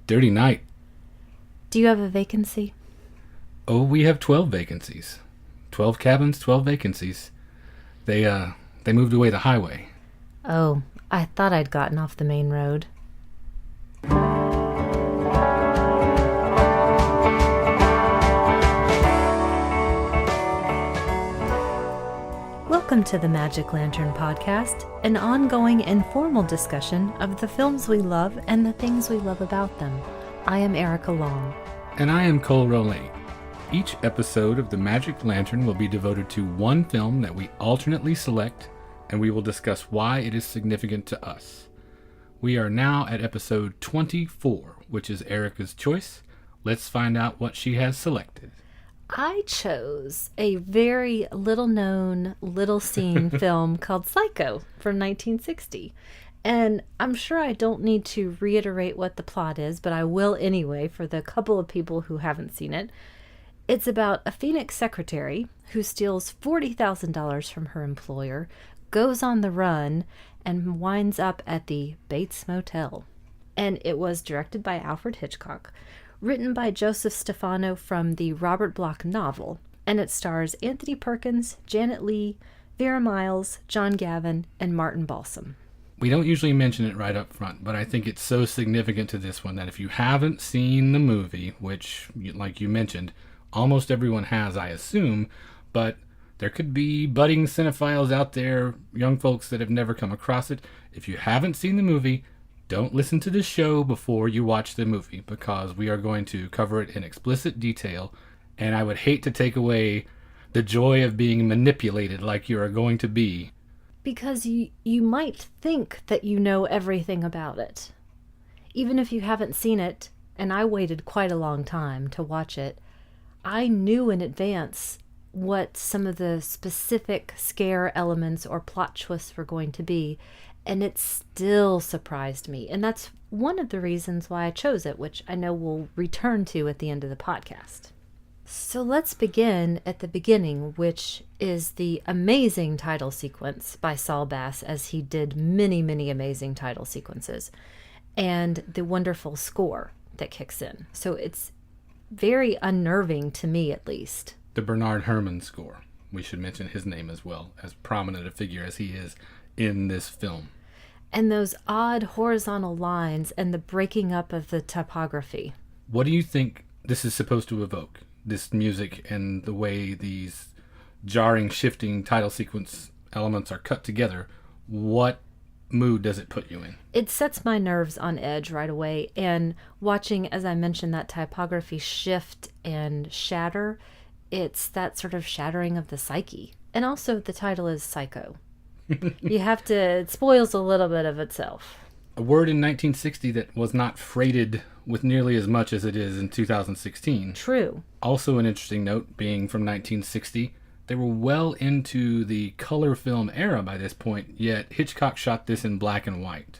Dirty night. Do you have a vacancy? Oh, we have 12 vacancies. 12 cabins, 12 vacancies. They moved away the highway. Oh, I thought I'd gotten off the main road. Welcome to the Magic Lantern Podcast, an ongoing informal discussion of the films we love and the things we love about them. I am Erica Long. And I am Cole Rolay. Each episode of the Magic Lantern will be devoted to one film that we alternately select, and we will discuss why it is significant to us. We are now at episode 24, which is Erica's choice. Let's find out what she has selected. I chose a very little-known, little-seen film called Psycho from 1960. And I'm sure I don't need to reiterate what the plot is, but I will anyway for the couple of people who haven't seen it. It's about a Phoenix secretary who steals $40,000 from her employer, goes on the run, and winds up at the Bates Motel. And it was directed by Alfred Hitchcock, written by Joseph Stefano from the Robert Bloch novel, and it stars Anthony Perkins, Janet Leigh, Vera Miles, John Gavin, and Martin Balsam. We don't usually mention it right up front, but I think it's so significant to this one that if you haven't seen the movie, which, like you mentioned, almost everyone has, I assume, but there could be budding cinephiles out there, young folks that have never come across it. If you haven't seen the movie, don't listen to the show before you watch the movie, because we are going to cover it in explicit detail, and I would hate to take away the joy of being manipulated like you are going to be. Because you might think that you know everything about it. Even if you haven't seen it, and I waited quite a long time to watch it, I knew in advance what some of the specific scare elements or plot twists were going to be, and it still surprised me. And that's one of the reasons why I chose it, which I know we'll return to at the end of the podcast. So let's begin at the beginning, which is the amazing title sequence by Saul Bass, as he did many, many amazing title sequences, and the wonderful score that kicks in. So it's very unnerving to me, at least. The Bernard Herrmann score. We should mention his name as well, as prominent a figure as he is in this film. And those odd horizontal lines and the breaking up of the typography. What do you think this is supposed to evoke? This music and the way these jarring, shifting title sequence elements are cut together. What mood does it put you in? It sets my nerves on edge right away. And watching, as I mentioned, that typography shift and shatter, it's that sort of shattering of the psyche. And also the title is Psycho. You have to, it spoils a little bit of itself. A word in 1960 that was not freighted with nearly as much as it is in 2016. True. Also an interesting note, being from 1960, they were well into the color film era by this point, yet Hitchcock shot this in black and white.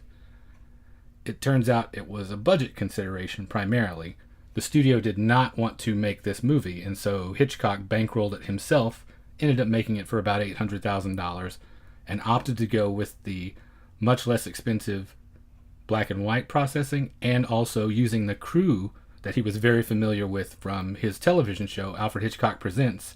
It turns out it was a budget consideration primarily. The studio did not want to make this movie, and so Hitchcock bankrolled it himself, ended up making it for about $800,000, and opted to go with the much less expensive black and white processing, and also using the crew that he was very familiar with from his television show, Alfred Hitchcock Presents,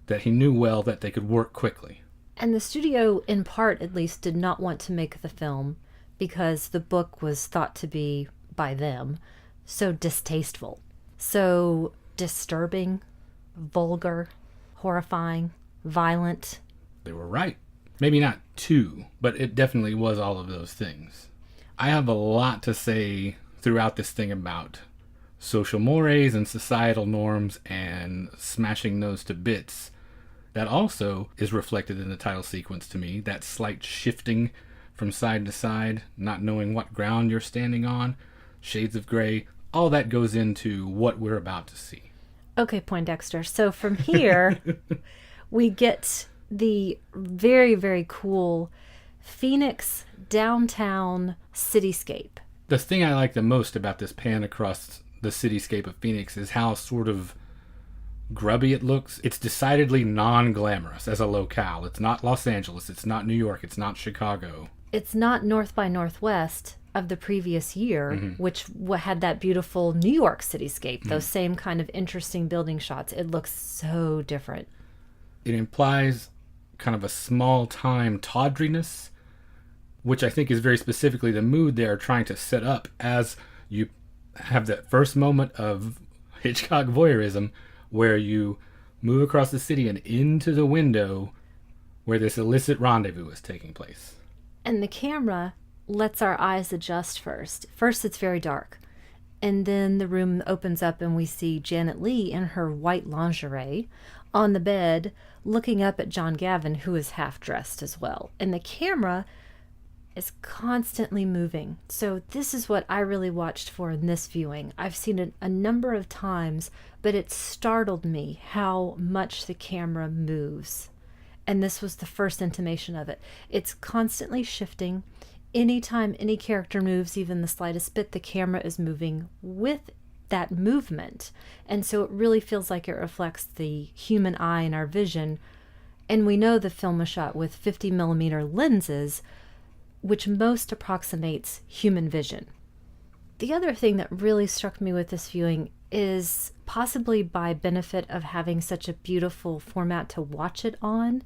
that he knew well that they could work quickly. And the studio, in part at least, did not want to make the film because the book was thought to be, by them, so distasteful, so disturbing, vulgar, horrifying, violent. They were right. Maybe not two, but it definitely was all of those things. I have a lot to say throughout this thing about social mores and societal norms and smashing those to bits. That also is reflected in the title sequence to me, that slight shifting from side to side, not knowing what ground you're standing on, shades of gray, all that goes into what we're about to see. Okay, Poindexter. So from here, we get the very, very cool Phoenix downtown cityscape. The thing I like the most about this pan across the cityscape of Phoenix is how sort of grubby it looks. It's decidedly non-glamorous as a locale. It's not Los Angeles. It's not New York. It's not Chicago. It's not North by Northwest, of the previous year, which had that beautiful New York cityscape, those same kind of interesting building shots. It looks so different. It implies kind of a small time tawdriness, which I think is very specifically the mood they're trying to set up as you have that first moment of Hitchcock voyeurism where you move across the city and into the window where this illicit rendezvous is taking place. And the camera lets our eyes adjust first. First, it's very dark. And then the room opens up and we see Janet Leigh in her white lingerie on the bed looking up at John Gavin, who is half dressed as well. And the camera is constantly moving. So this is what I really watched for in this viewing. I've seen it a number of times, but it startled me how much the camera moves. And this was the first intimation of it. It's constantly shifting. Anytime any character moves even the slightest bit, the camera is moving with that movement. And so it really feels like it reflects the human eye and our vision. And we know the film was shot with 50 millimeter lenses, which most approximates human vision. The other thing that really struck me with this viewing is, possibly by benefit of having such a beautiful format to watch it on,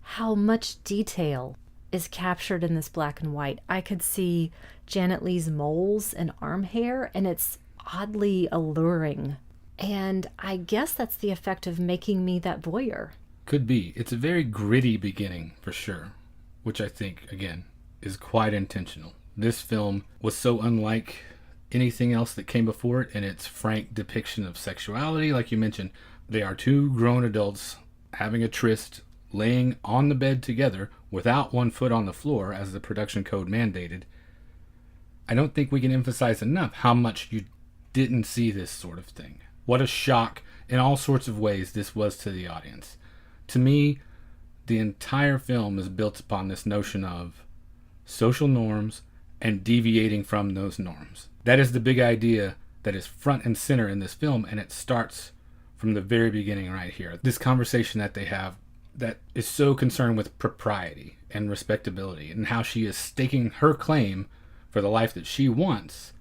how much detail is captured in this black and white. I could see Janet Leigh's moles and arm hair, and it's oddly alluring. And I guess that's the effect of making me that voyeur. Could be. It's a very gritty beginning, for sure, which I think, again, is quite intentional. This film was so unlike anything else that came before it in its frank depiction of sexuality. Like you mentioned, they are two grown adults having a tryst, laying on the bed together without one foot on the floor as the production code mandated. I don't think we can emphasize enough how much you didn't see this sort of thing. What a shock in all sorts of ways this was to the audience. To me, the entire film is built upon this notion of social norms and deviating from those norms. That is the big idea that is front and center in this film, and it starts from the very beginning right here. This conversation that they have that is so concerned with propriety and respectability and how she is staking her claim for the life that she wants,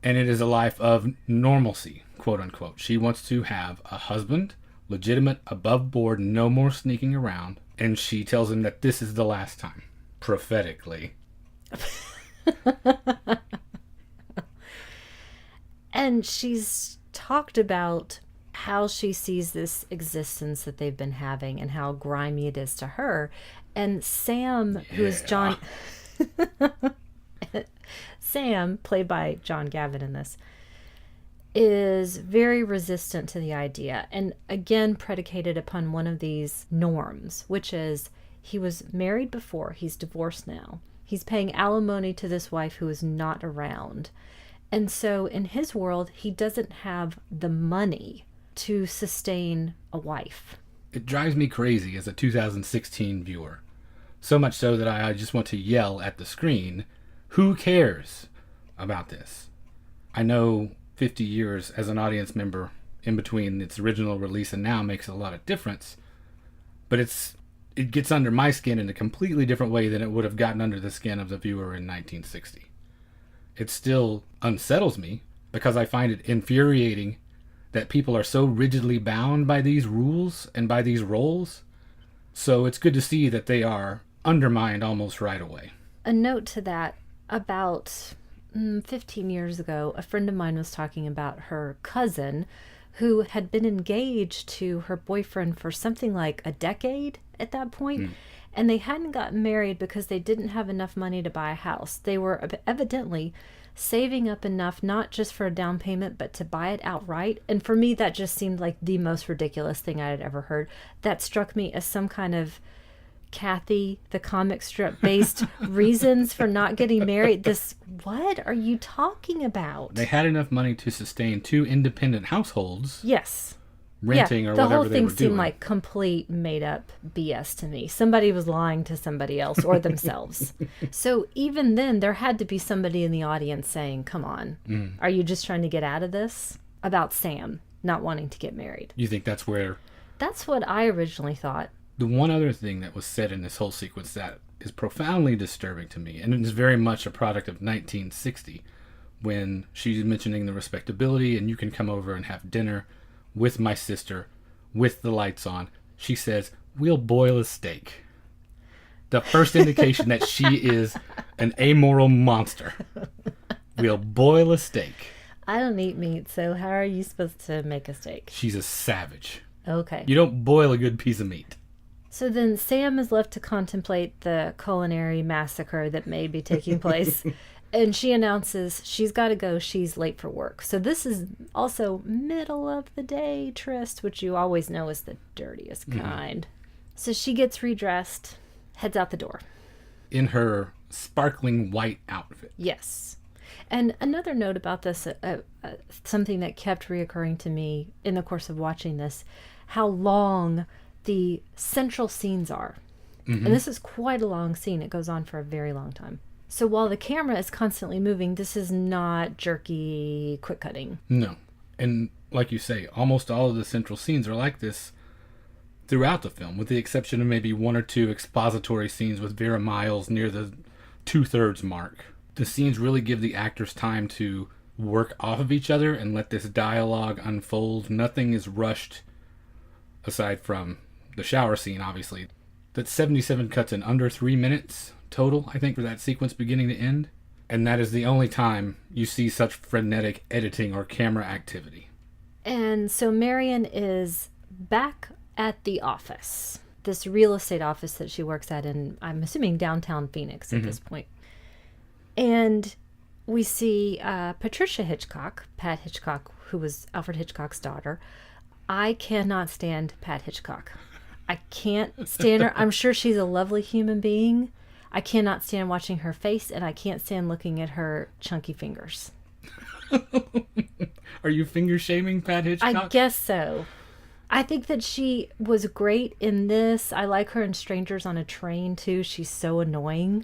and it is a life of normalcy, quote unquote. She wants to have a husband, legitimate, above board, no more sneaking around, and she tells him that this is the last time. Prophetically. And she's talked about how she sees this existence that they've been having and how grimy it is to her. And Sam, who is John... Sam, played by John Gavin in this, is very resistant to the idea. And again, predicated upon one of these norms, which is he was married before, he's divorced now. He's paying alimony to this wife who is not around. And so in his world, he doesn't have the money to sustain a wife. It drives me crazy as a 2016 viewer. So much so that I just want to yell at the screen, who cares about this? I know 50 years as an audience member in between its original release and now makes a lot of difference, but it gets under my skin in a completely different way than it would have gotten under the skin of the viewer in 1960. It still unsettles me because I find it infuriating that people are so rigidly bound by these rules and by these roles. So it's good to see that they are undermined almost right away. A note to that, about 15 years ago, a friend of mine was talking about her cousin who had been engaged to her boyfriend for something like a decade at that point. And they hadn't gotten married because they didn't have enough money to buy a house. They were evidently saving up enough, not just for a down payment, but to buy it outright. And for me, that just seemed like the most ridiculous thing I had ever heard. That struck me as some kind of Kathy, the comic strip based reasons for not getting married. This, what are you talking about? They had enough money to sustain 2 independent households. Yes. Renting or whatever they were doing. The whole thing seemed like complete made up BS to me. Somebody was lying to somebody else or themselves. So even then, there had to be somebody in the audience saying, come on, are you just trying to get out of this? About Sam not wanting to get married. You think that's where... That's what I originally thought. The one other thing that was said in this whole sequence that is profoundly disturbing to me, and it is very much a product of 1960, when she's mentioning the respectability and you can come over and have dinner with my sister with the lights on. She says, "We'll boil a steak." The first indication that she is an amoral monster. We'll boil a steak. I don't eat meat, so how are you supposed to make a steak? She's a savage. Okay. You don't boil a good piece of meat. So then Sam is left to contemplate the culinary massacre that may be taking place. And she announces she's got to go. She's late for work. So this is also middle of the day tryst, which you always know is the dirtiest kind. So she gets redressed, heads out the door. In her sparkling white outfit. Yes. And another note about this, something that kept reoccurring to me in the course of watching this, how long the central scenes are. And this is quite a long scene. It goes on for a very long time. So while the camera is constantly moving, this is not jerky, quick cutting. No. And like you say, almost all of the central scenes are like this throughout the film, with the exception of maybe one or two expository scenes with Vera Miles near the 2/3 mark. The scenes really give the actors time to work off of each other and let this dialogue unfold. Nothing is rushed, aside from the shower scene, obviously. That's 77 cuts in under 3 minutes total, I think, for that sequence beginning to end. And that is the only time you see such frenetic editing or camera activity. And so Marion is back at the office, this real estate office that she works at in, I'm assuming, downtown Phoenix at this point. And we see Patricia Hitchcock, Pat Hitchcock, who was Alfred Hitchcock's daughter. I cannot stand Pat Hitchcock. I can't stand her. I'm sure she's a lovely human being. I cannot stand watching her face, and I can't stand looking at her chunky fingers. Are you finger shaming Pat Hitchcock? I guess so. I think that she was great in this. I like her in Strangers on a Train, too. She's so annoying.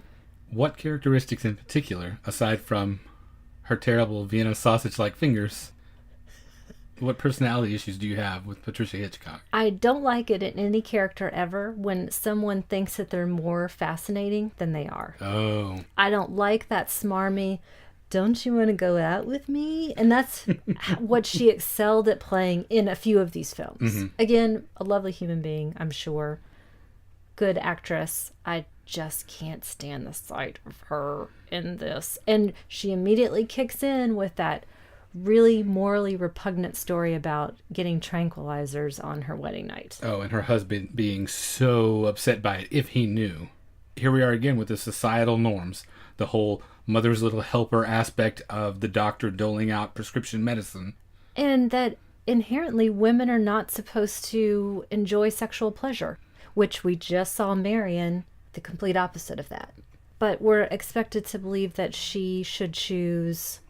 What characteristics in particular, aside from her terrible Vienna sausage-like fingers, what personality issues do you have with Patricia Hitchcock? I don't like it in any character ever when someone thinks that they're more fascinating than they are. Oh. I don't like that smarmy, "Don't you want to go out with me?" And that's what she excelled at playing in a few of these films. Again, a lovely human being, I'm sure. Good actress. I just can't stand the sight of her in this. And she immediately kicks in with that really morally repugnant story about getting tranquilizers on her wedding night. Oh, and her husband being so upset by it if he knew. Here we are again with the societal norms. The whole mother's little helper aspect of the doctor doling out prescription medicine. And that inherently women are not supposed to enjoy sexual pleasure, which we just saw Marion, the complete opposite of that. But we're expected to believe that she should choose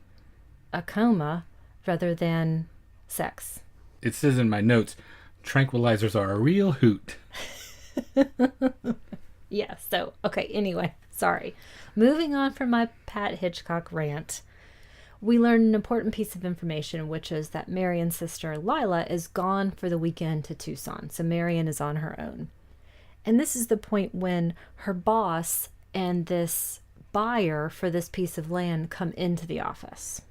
a coma rather than sex. It says in my notes, tranquilizers are a real hoot. Yeah, so, okay, anyway, sorry. Moving on from my Pat Hitchcock rant, we learned an important piece of information, which is that Marion's sister, Lila, is gone for the weekend to Tucson. So Marion is on her own. And this is the point when her boss and this buyer for this piece of land come into the office.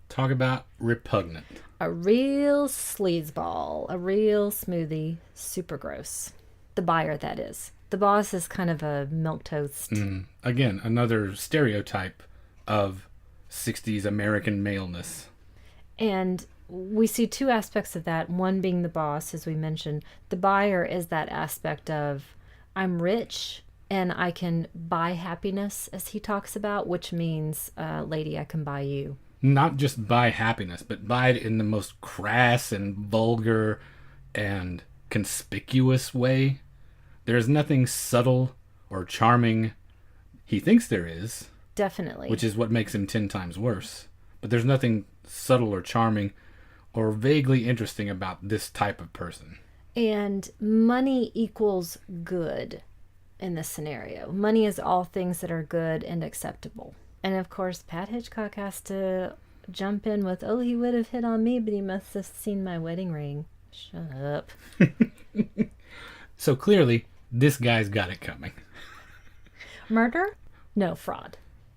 Talk about repugnant. A real sleazeball, a real smoothie, super gross. The buyer, that is. The boss is kind of a milquetoast. Again, another stereotype of 60s American maleness. And we see two aspects of that. One being the boss, as we mentioned. The buyer is that aspect of, I'm rich and I can buy happiness, as he talks about, which means, lady, I can buy you. Not just buy happiness, but buy it in the most crass and vulgar and conspicuous way. There's nothing subtle or charming. He thinks there is. Definitely. Which is what makes him 10 times worse. But there's nothing subtle or charming or vaguely interesting about this type of person. And money equals good in this scenario. Money is all things that are good and acceptable. And of course, Pat Hitchcock has to jump in with, oh, he would have hit on me, but he must have seen my wedding ring. Shut up. So clearly, this guy's got it coming. Murder? No, fraud.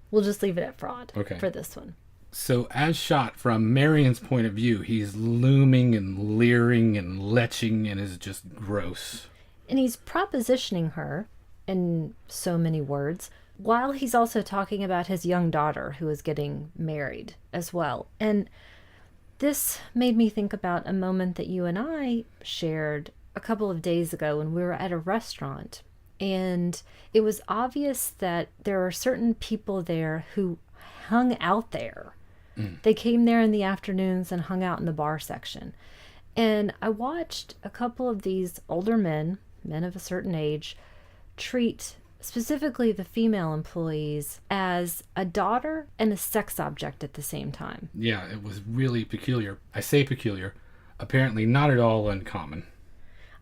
We'll just leave it at fraud Okay. for this one. So, as shot from Marion's point of view, he's looming and leering and leching and is just gross. And he's propositioning her, in so many words, while he's also talking about his young daughter who is getting married as well. And this made me think about a moment that you and I shared a couple of days ago when we were at a restaurant. And it was obvious that there are certain people there who hung out there. They came there in the afternoons and hung out in the bar section. And I watched a couple of these older men of a certain age, treat specifically the female employees as a daughter and a sex object at the same time. Yeah, it was really peculiar. I say peculiar. Apparently not at all uncommon.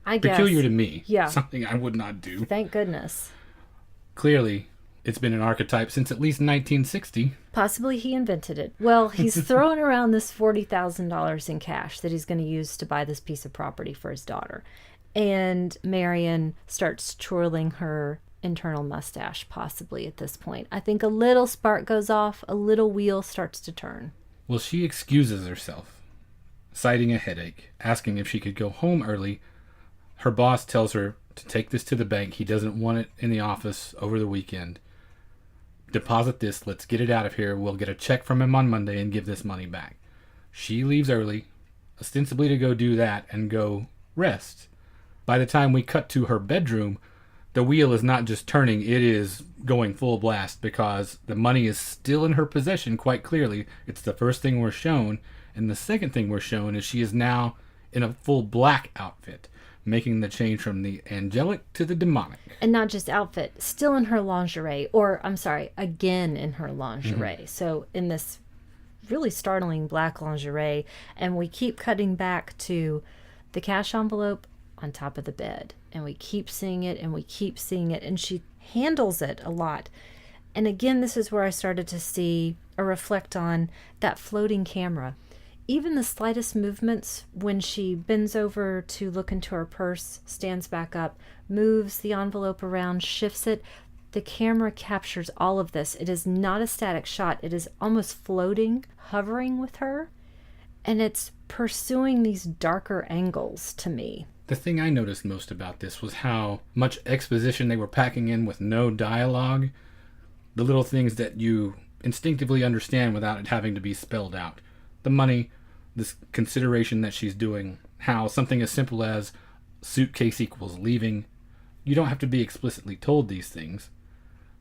I guess. Peculiar to me. Yeah. Something I would not do. Thank goodness. Clearly, it's been an archetype since at least 1960. Possibly he invented it. Well, he's throwing around this $40,000 in cash that he's going to use to buy this piece of property for his daughter. And Marion starts twirling her internal mustache, possibly at this point. I think a little spark goes off, a little wheel starts to turn. Well, she excuses herself, citing a headache, asking if she could go home early. Her boss tells her to take this to the bank. He doesn't want it in the office over the weekend. Deposit this. Let's get it out of here. We'll get a check from him on Monday and give this money back. She leaves early, ostensibly to go do that and go rest. By the time we cut to her bedroom, the wheel is not just turning, it is going full blast because the money is still in her possession quite clearly. It's the first thing we're shown. And the second thing we're shown is she is now in a full black outfit, making the change from the angelic to the demonic. And not just outfit, still in her lingerie, or I'm sorry, again in her lingerie. So in this really startling black lingerie, and we keep cutting back to the cash envelope on top of the bed, and we keep seeing it and we keep seeing it, and she handles it a lot. And again, this is where I started to see or reflect on that floating camera. Even the slightest movements, when she bends over to look into her purse, stands back up, moves the envelope around, shifts it, the camera captures all of this. It is not a static shot. It is almost floating, hovering with her, and it's pursuing these darker angles to me. The thing I noticed most about this was how much exposition they were packing in with no dialogue. The little things that you instinctively understand without it having to be spelled out. The money, this consideration that she's doing, how something as simple as suitcase equals leaving. You don't have to be explicitly told these things.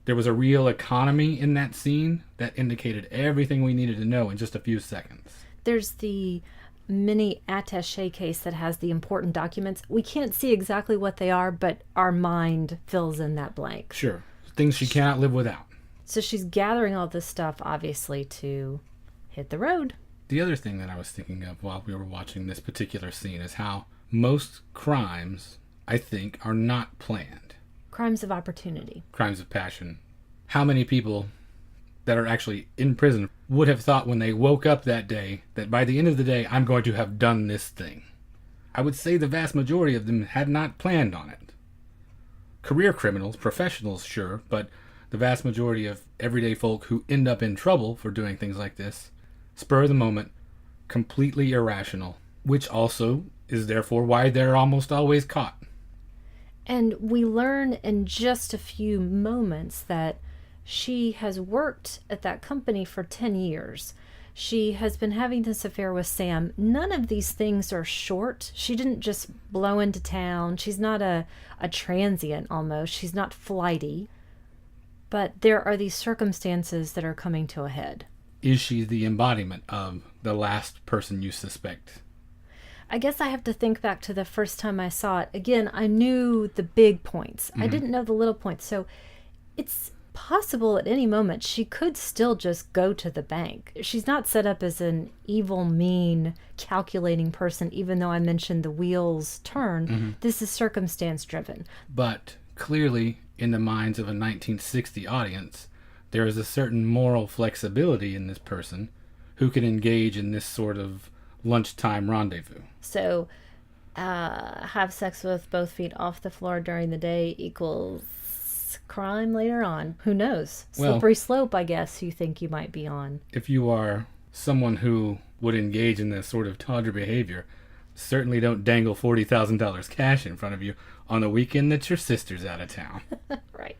There was a real economy in that scene that indicated everything we needed to know in just a few seconds. There's the mini attaché case that has the important documents. We can't see exactly what they are, but our mind fills in that blank. Sure, things she cannot live without. So she's gathering all this stuff, obviously, to hit the road. The other thing that I was thinking of while we were watching this particular scene is how most crimes, I think, are not planned. Crimes of opportunity. Crimes of passion. How many people that are actually in prison would have thought when they woke up that day that by the end of the day, I'm going to have done this thing? I would say the vast majority of them had not planned on it. Career criminals, professionals, sure, but the vast majority of everyday folk who end up in trouble for doing things like this, spur of the moment, completely irrational, which also is therefore why they're almost always caught. And we learn in just a few moments that she has worked at that company for 10 years. She has been having this affair with Sam. None of these things are short. She didn't just blow into town. She's not a transient almost. She's not flighty. But there are these circumstances that are coming to a head. Is she the embodiment of the last person you suspect? I guess I have to think back to the first time I saw it. Again, I knew the big points. I didn't know the little points. So it's possible at any moment she could still just go to the bank. She's not set up as an evil, mean, calculating person, even though I mentioned the wheels turn. This is circumstance driven. But clearly, in the minds of a 1960 audience, there is a certain moral flexibility in this person who can engage in this sort of lunchtime rendezvous. So, have sex with both feet off the floor during the day equals less crime later on. Who knows? Well- Slippery slope, I guess, you think you might be on. If you are someone who would engage in this sort of tawdry behavior, certainly don't dangle $40,000 cash in front of you on the weekend that your sister's out of town. Right.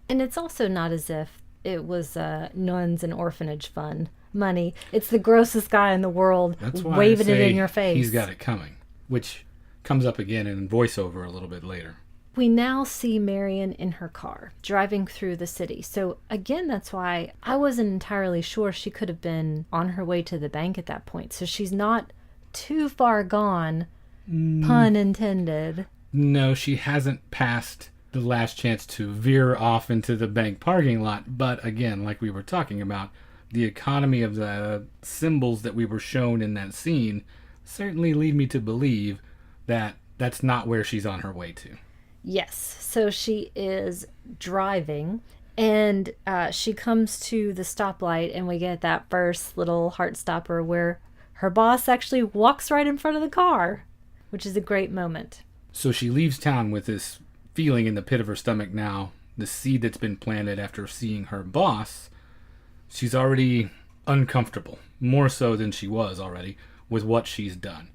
And it's also not as if it was nuns and orphanage fund money. It's the grossest guy in the world That's why waving I it say in your face. He's got it coming, which comes up again in voiceover a little bit later. We now see Marion in her car, driving through the city. So again, that's why I wasn't entirely sure she could have been on her way to the bank at that point. So she's not too far gone, pun intended. No, she hasn't passed the last chance to veer off into the bank parking lot. But again, like we were talking about, the economy of the symbols that we were shown in that scene certainly lead me to believe that that's not where she's on her way to. Yes, so she is driving, and she comes to the stoplight, and we get that first little heart stopper where her boss actually walks right in front of the car, which is a great moment. So she leaves town with this feeling in the pit of her stomach now, the seed that's been planted after seeing her boss. She's already uncomfortable, more so than she was already, with what she's done.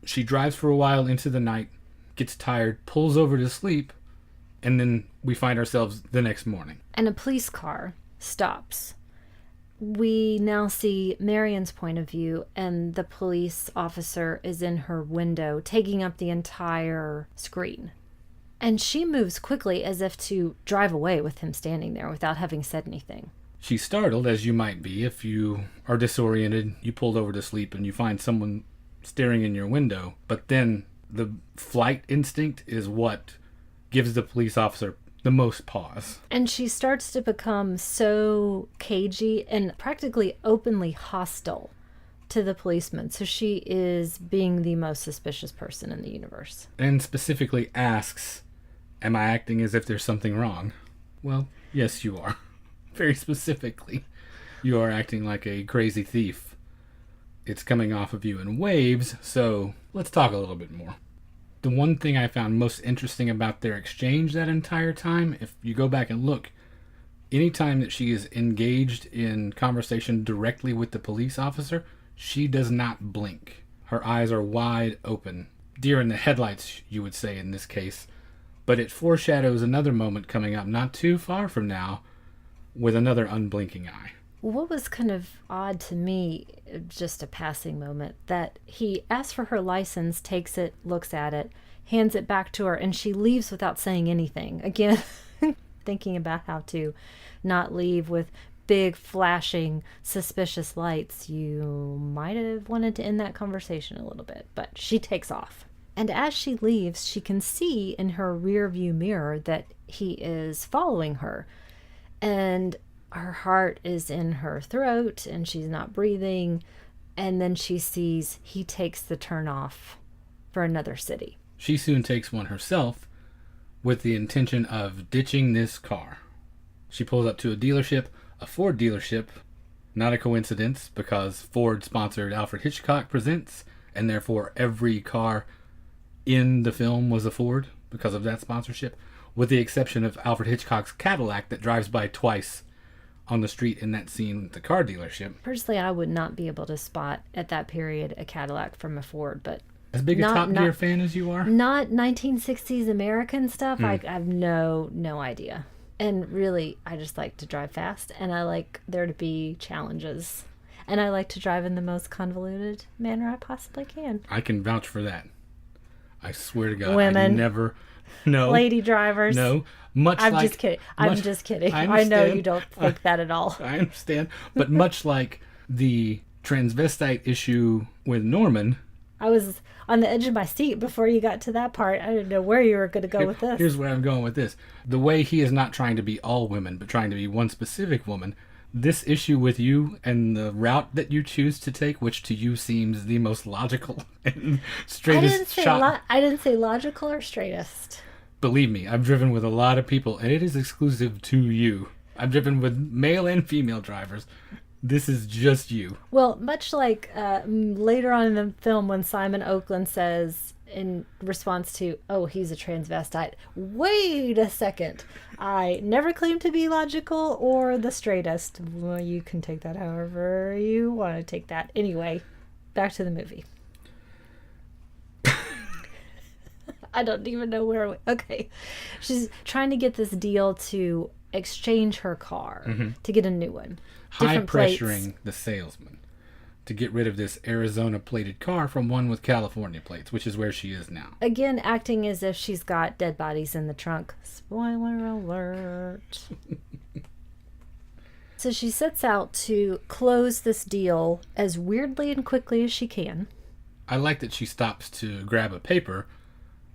She drives for a while into the night, gets tired, pulls over to sleep, and then we find ourselves the next morning. And a police car stops. We now see Marion's point of view, and the police officer is in her window, taking up the entire screen. And she moves quickly as if to drive away with him standing there without having said anything. She's startled, as you might be if you are disoriented, you pulled over to sleep, and you find someone staring in your window. But then the flight instinct is what gives the police officer the most pause. And she starts to become so cagey and practically openly hostile to the policeman. So she is being the most suspicious person in the universe. And specifically asks, am I acting as if there's something wrong? Well, yes, you are. Very specifically. You are acting like a crazy thief. It's coming off of you in waves, so let's talk a little bit more. The one thing I found most interesting about their exchange that entire time, if you go back and look, anytime that she is engaged in conversation directly with the police officer, she does not blink. Her eyes are wide open. Deer in the headlights, you would say in this case. But it foreshadows another moment coming up not too far from now with another unblinking eye. What was kind of odd to me, just a passing moment, that he asks for her license, takes it, looks at it, hands it back to her, and she leaves without saying anything. Again, thinking about how to not leave with big, flashing, suspicious lights. You might have wanted to end that conversation a little bit, but she takes off. And as she leaves, she can see in her rear view mirror that he is following her. And her heart is in her throat and she's not breathing. And then she sees he takes the turn off for another city. She soon takes one herself with the intention of ditching this car. She pulls up to a dealership, a Ford dealership. Not a coincidence, because Ford sponsored Alfred Hitchcock Presents, and therefore every car in the film was a Ford because of that sponsorship, with the exception of Alfred Hitchcock's Cadillac that drives by twice on the street in that scene at the car dealership. Personally, I would not be able to spot at that period a Cadillac from a Ford, but As big a Top Gear fan as you are? not 1960s American stuff. I have no idea. And really, I just like to drive fast, and I like there to be challenges. And I like to drive in the most convoluted manner I possibly can. I can vouch for that. I swear to God, Women. I never... No. Lady drivers. No. I'm just kidding. I'm just kidding. I know you don't think that at all. I understand. But much like the transvestite issue with Norman... I was on the edge of my seat before you got to that part. I didn't know where you were going to go with this. Here's where I'm going with this. The way he is not trying to be all women, but trying to be one specific woman, this issue with you and the route that you choose to take, which to you seems the most logical and straightest shot. I didn't say logical or straightest. Believe me, I've driven with a lot of people, and it is exclusive to you. I've driven with male and female drivers. This is just you. Well, much like later on in the film when Simon Oakland says in response to, oh, he's a transvestite. Wait a second. I never claimed to be logical or the straightest. Well, you can take that however you want to take that. Anyway, back to the movie. I don't even know where. Okay. She's trying to get this deal to exchange her car to get a new one. High Different plates. pressuring the salesman to get rid of this Arizona plated car from one with California plates, which is where she is now. Again, acting as if she's got dead bodies in the trunk. Spoiler alert. So she sets out to close this deal as weirdly and quickly as she can. I like that she stops to grab a paper,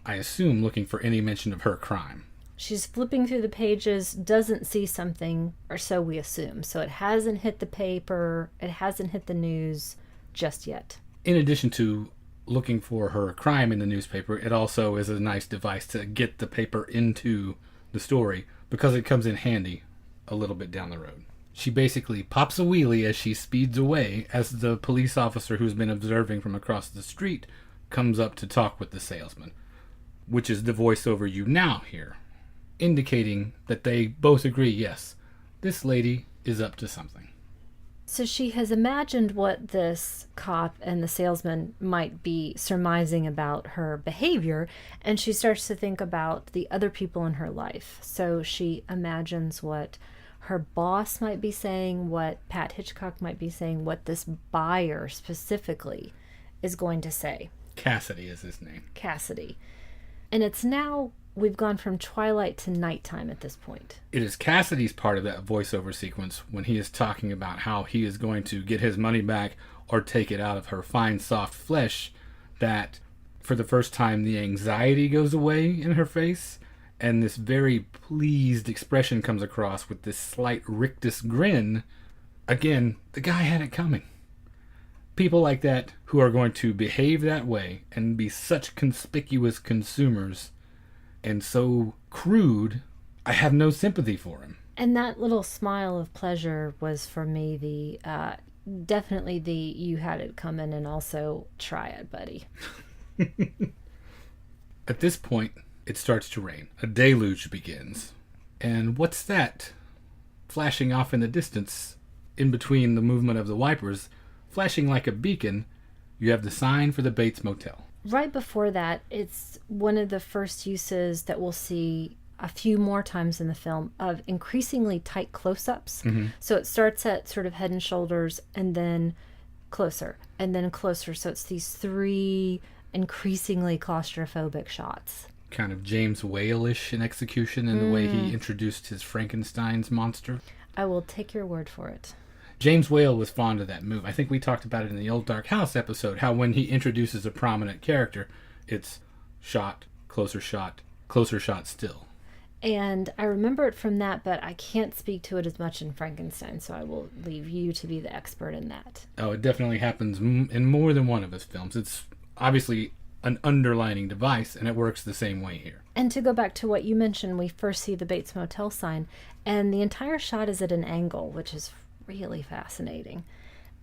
I assume looking for any mention of her crime. She's flipping through the pages, doesn't see something, or so we assume. So it hasn't hit the paper, it hasn't hit the news just yet. In addition to looking for her crime in the newspaper, it also is a nice device to get the paper into the story because it comes in handy a little bit down the road. She basically pops a wheelie as she speeds away as the police officer who's been observing from across the street comes up to talk with the salesman, which is the voiceover you now hear, indicating that they both agree, yes, this lady is up to something. So she has imagined what this cop and the salesman might be surmising about her behavior, and she starts to think about the other people in her life. So she imagines what her boss might be saying, what Pat Hitchcock might be saying, what this buyer specifically is going to say. Cassidy is his name. Cassidy. And it's now, we've gone from twilight to nighttime at this point. It is Cassidy's part of that voiceover sequence when he is talking about how he is going to get his money back or take it out of her fine, soft flesh, that for the first time the anxiety goes away in her face and this very pleased expression comes across with this slight rictus grin. Again, the guy had it coming. People like that who are going to behave that way and be such conspicuous consumers and so crude, I have no sympathy for him. And that little smile of pleasure was for me definitely the you had it coming, and also try it, buddy. At this point, it starts to rain. A deluge begins. And what's that? Flashing off in the distance, in between the movement of the wipers, flashing like a beacon, you have the sign for the Bates Motel. Right before that, it's one of the first uses that we'll see a few more times in the film of increasingly tight close-ups. So it starts at sort of head and shoulders and then closer and then closer. So it's these three increasingly claustrophobic shots. Kind of James Whale-ish in execution in the way he introduced his Frankenstein's monster. I will take your word for it. James Whale was fond of that move. I think we talked about it in the Old Dark House episode, how when he introduces a prominent character, it's shot, closer shot still. And I remember it from that, but I can't speak to it as much in Frankenstein, so I will leave you to be the expert in that. Oh, it definitely happens in more than one of his films. It's obviously an underlining device, and it works the same way here. And to go back to what you mentioned, we first see the Bates Motel sign, and the entire shot is at an angle, which is really fascinating.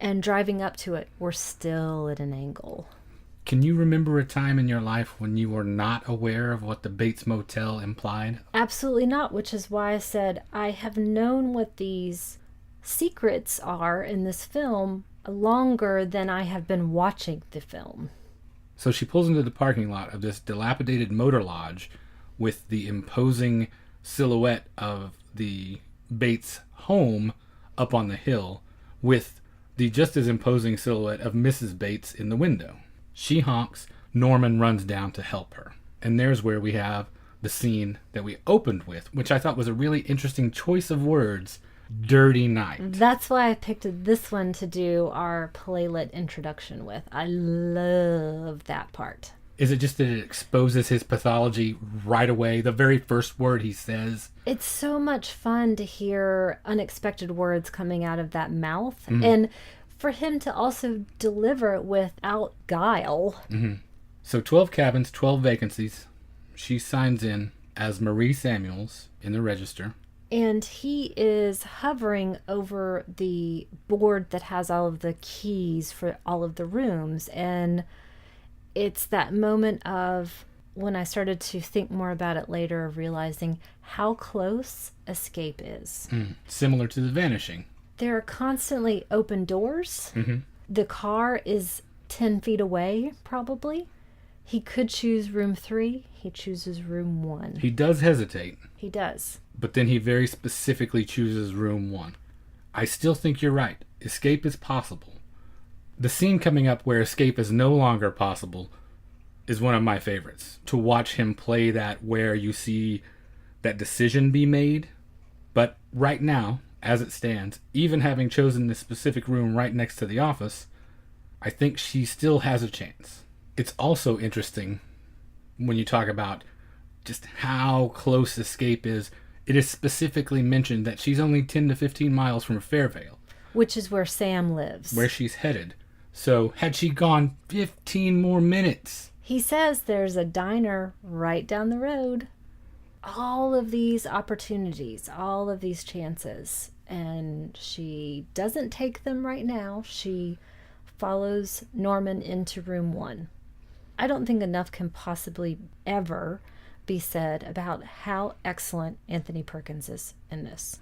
And driving up to it, we're still at an angle. Can you remember a time in your life when you were not aware of what the Bates Motel implied? Absolutely not, which is why I said I have known what these secrets are in this film longer than I have been watching the film. So she pulls into the parking lot of this dilapidated motor lodge with the imposing silhouette of the Bates home up on the hill with the just as imposing silhouette of Mrs. Bates in the window. She honks, Norman runs down to help her. And there's where we have the scene that we opened with, which I thought was a really interesting choice of words, Dirty Night. That's why I picked this one to do our playlet introduction with. I love that part. Is it just that it exposes his pathology right away? The very first word he says. It's so much fun to hear unexpected words coming out of that mouth. And for him to also deliver it without guile. So 12 cabins, 12 vacancies. She signs in as Marie Samuels in the register. And he is hovering over the board that has all of the keys for all of the rooms. And it's that moment of when I started to think more about it later, of realizing how close escape is. Similar to The Vanishing. There are constantly open doors. The car is 10 feet away, probably. He could choose room 3. He chooses room 1. He does hesitate, He does. but then he very specifically chooses room 1. I still think you're right. Escape is possible. The scene coming up where escape is no longer possible is one of my favorites. To watch him play that, where you see that decision be made. But right now, as it stands, even having chosen this specific room right next to the office, I think she still has a chance. It's also interesting when you talk about just how close escape is. It is specifically mentioned that she's only 10 to 15 miles from Fairvale, Which is where Sam lives. where she's headed. So had she gone 15 more minutes, He says there's a diner right down the road. All of these opportunities, all of these chances, and she doesn't take them right now. She follows Norman into room 1. I don't think enough can possibly ever be said about how excellent Anthony Perkins is in this.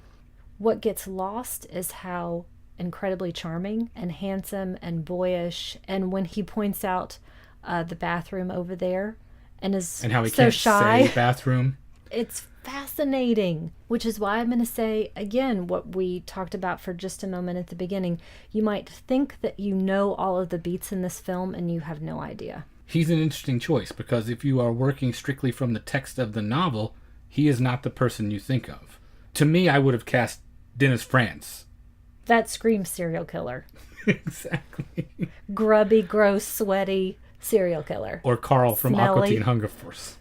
What gets lost is how incredibly charming and handsome and boyish, and when he points out the bathroom over there and is and how he so can't shy, say bathroom. it's fascinating, which is why I'm going to say again what we talked about for just a moment at the beginning. You might think that you know all of the beats in this film and you have no idea. He's an interesting choice because if you are working strictly from the text of the novel, he is not the person you think of. To me, I would have cast Dennis Franz. That screams serial killer. Exactly. Grubby, gross, sweaty serial killer. Or Carl from Aqua Smelly. Teen Hunger Force.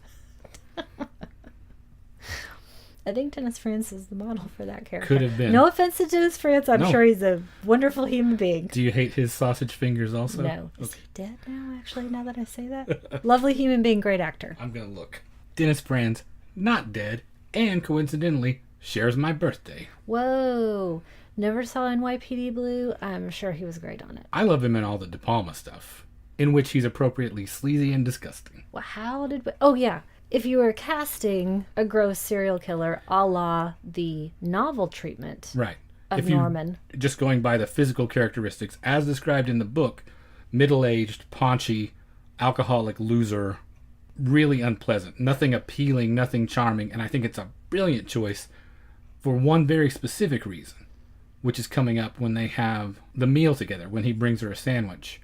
I think Dennis Franz is the model for that character. Could have been. No offense to Dennis Franz. I'm No. sure he's a wonderful human being. Do you hate his sausage fingers also? No. Is Okay. he dead now, actually, now that I say that? Lovely human being, great actor. I'm going to look. Dennis Franz, not dead, and coincidentally, shares my birthday. Whoa. Never saw NYPD Blue. I'm sure he was great on it. I love him in all the De Palma stuff, in which he's appropriately sleazy and disgusting. Well, how did we... Oh, yeah. If you were casting a gross serial killer a la the novel treatment Right. of Norman, Just going by the physical characteristics, as described in the book, middle-aged, paunchy, alcoholic loser, really unpleasant, nothing appealing, nothing charming, and I think it's a brilliant choice for one very specific reason, which is coming up when they have the meal together, when he brings her a sandwich.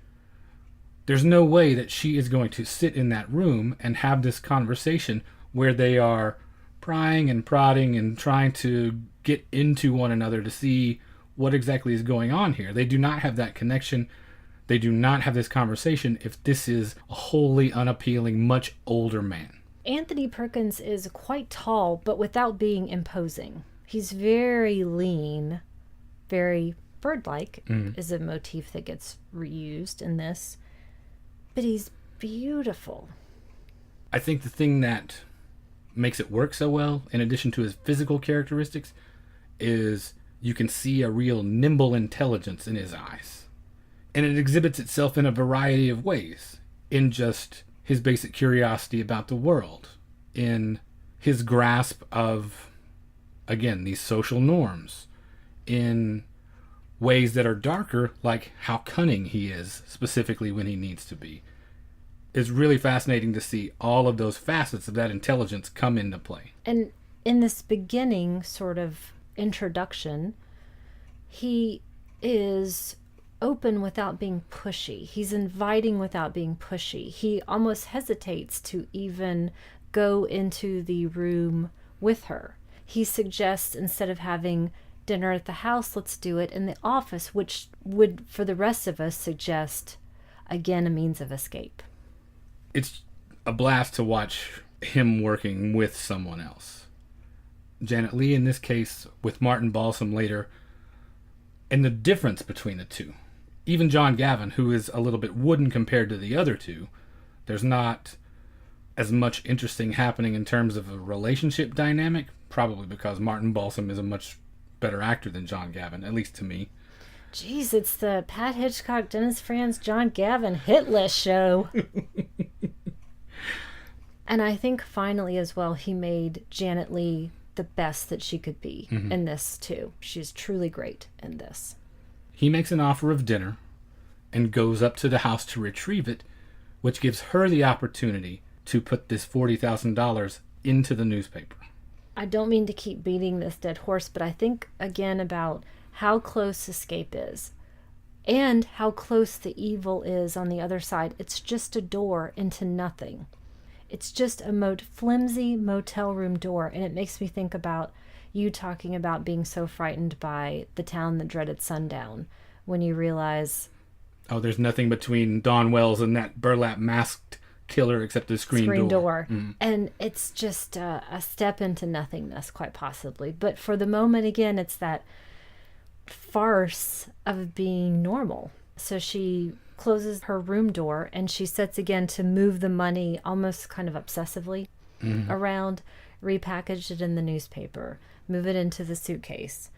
There's no way that she is going to sit in that room and have this conversation where they are prying and prodding and trying to get into one another to see what exactly is going on here. They do not have that connection. They do not have this conversation if this is a wholly unappealing, much older man. Anthony Perkins is quite tall, but without being imposing. He's very lean, very bird-like is a motif that gets reused in this. But he's beautiful. I think the thing that makes it work so well, in addition to his physical characteristics, is you can see a real nimble intelligence in his eyes. And it exhibits itself in a variety of ways. In just his basic curiosity about the world. In his grasp of, again, these social norms. In ways that are darker, like how cunning he is, specifically when he needs to be. It's really fascinating to see all of those facets of that intelligence come into play. And in this beginning sort of introduction, he is open without being pushy. He's inviting without being pushy. He almost hesitates to even go into the room with her. He suggests, instead of having dinner at the house, let's do it in the office, which would, for the rest of us, suggest, again, a means of escape. It's a blast to watch him working with someone else. Janet Leigh in this case, with Martin Balsam later, and the difference between the two. Even John Gavin, who is a little bit wooden compared to the other two, there's not as much interesting happening in terms of a relationship dynamic, probably because Martin Balsam is a much better actor than John Gavin, at least to me. Jeez, it's the Pat Hitchcock, Dennis Franz, John Gavin hit list show. And I think finally as well, he made Janet Leigh the best that she could be in this too. She's truly great in this. He makes an offer of dinner and goes up to the house to retrieve it, which gives her the opportunity to put this $40,000 into the newspaper. I don't mean to keep beating this dead horse, but I think again about how close escape is and how close the evil is on the other side. It's just a door into nothing. It's just a flimsy motel room door, and it makes me think about you talking about being so frightened by The Town That Dreaded Sundown, when you realize... Oh, there's nothing between Dawn Wells and that burlap masked killer except the screen door. And it's just a step into nothingness, quite possibly. But for the moment, again, it's that farce of being normal. So she closes her room door and she sets again to move the money almost kind of obsessively around, repackage it in the newspaper, move it into the suitcase.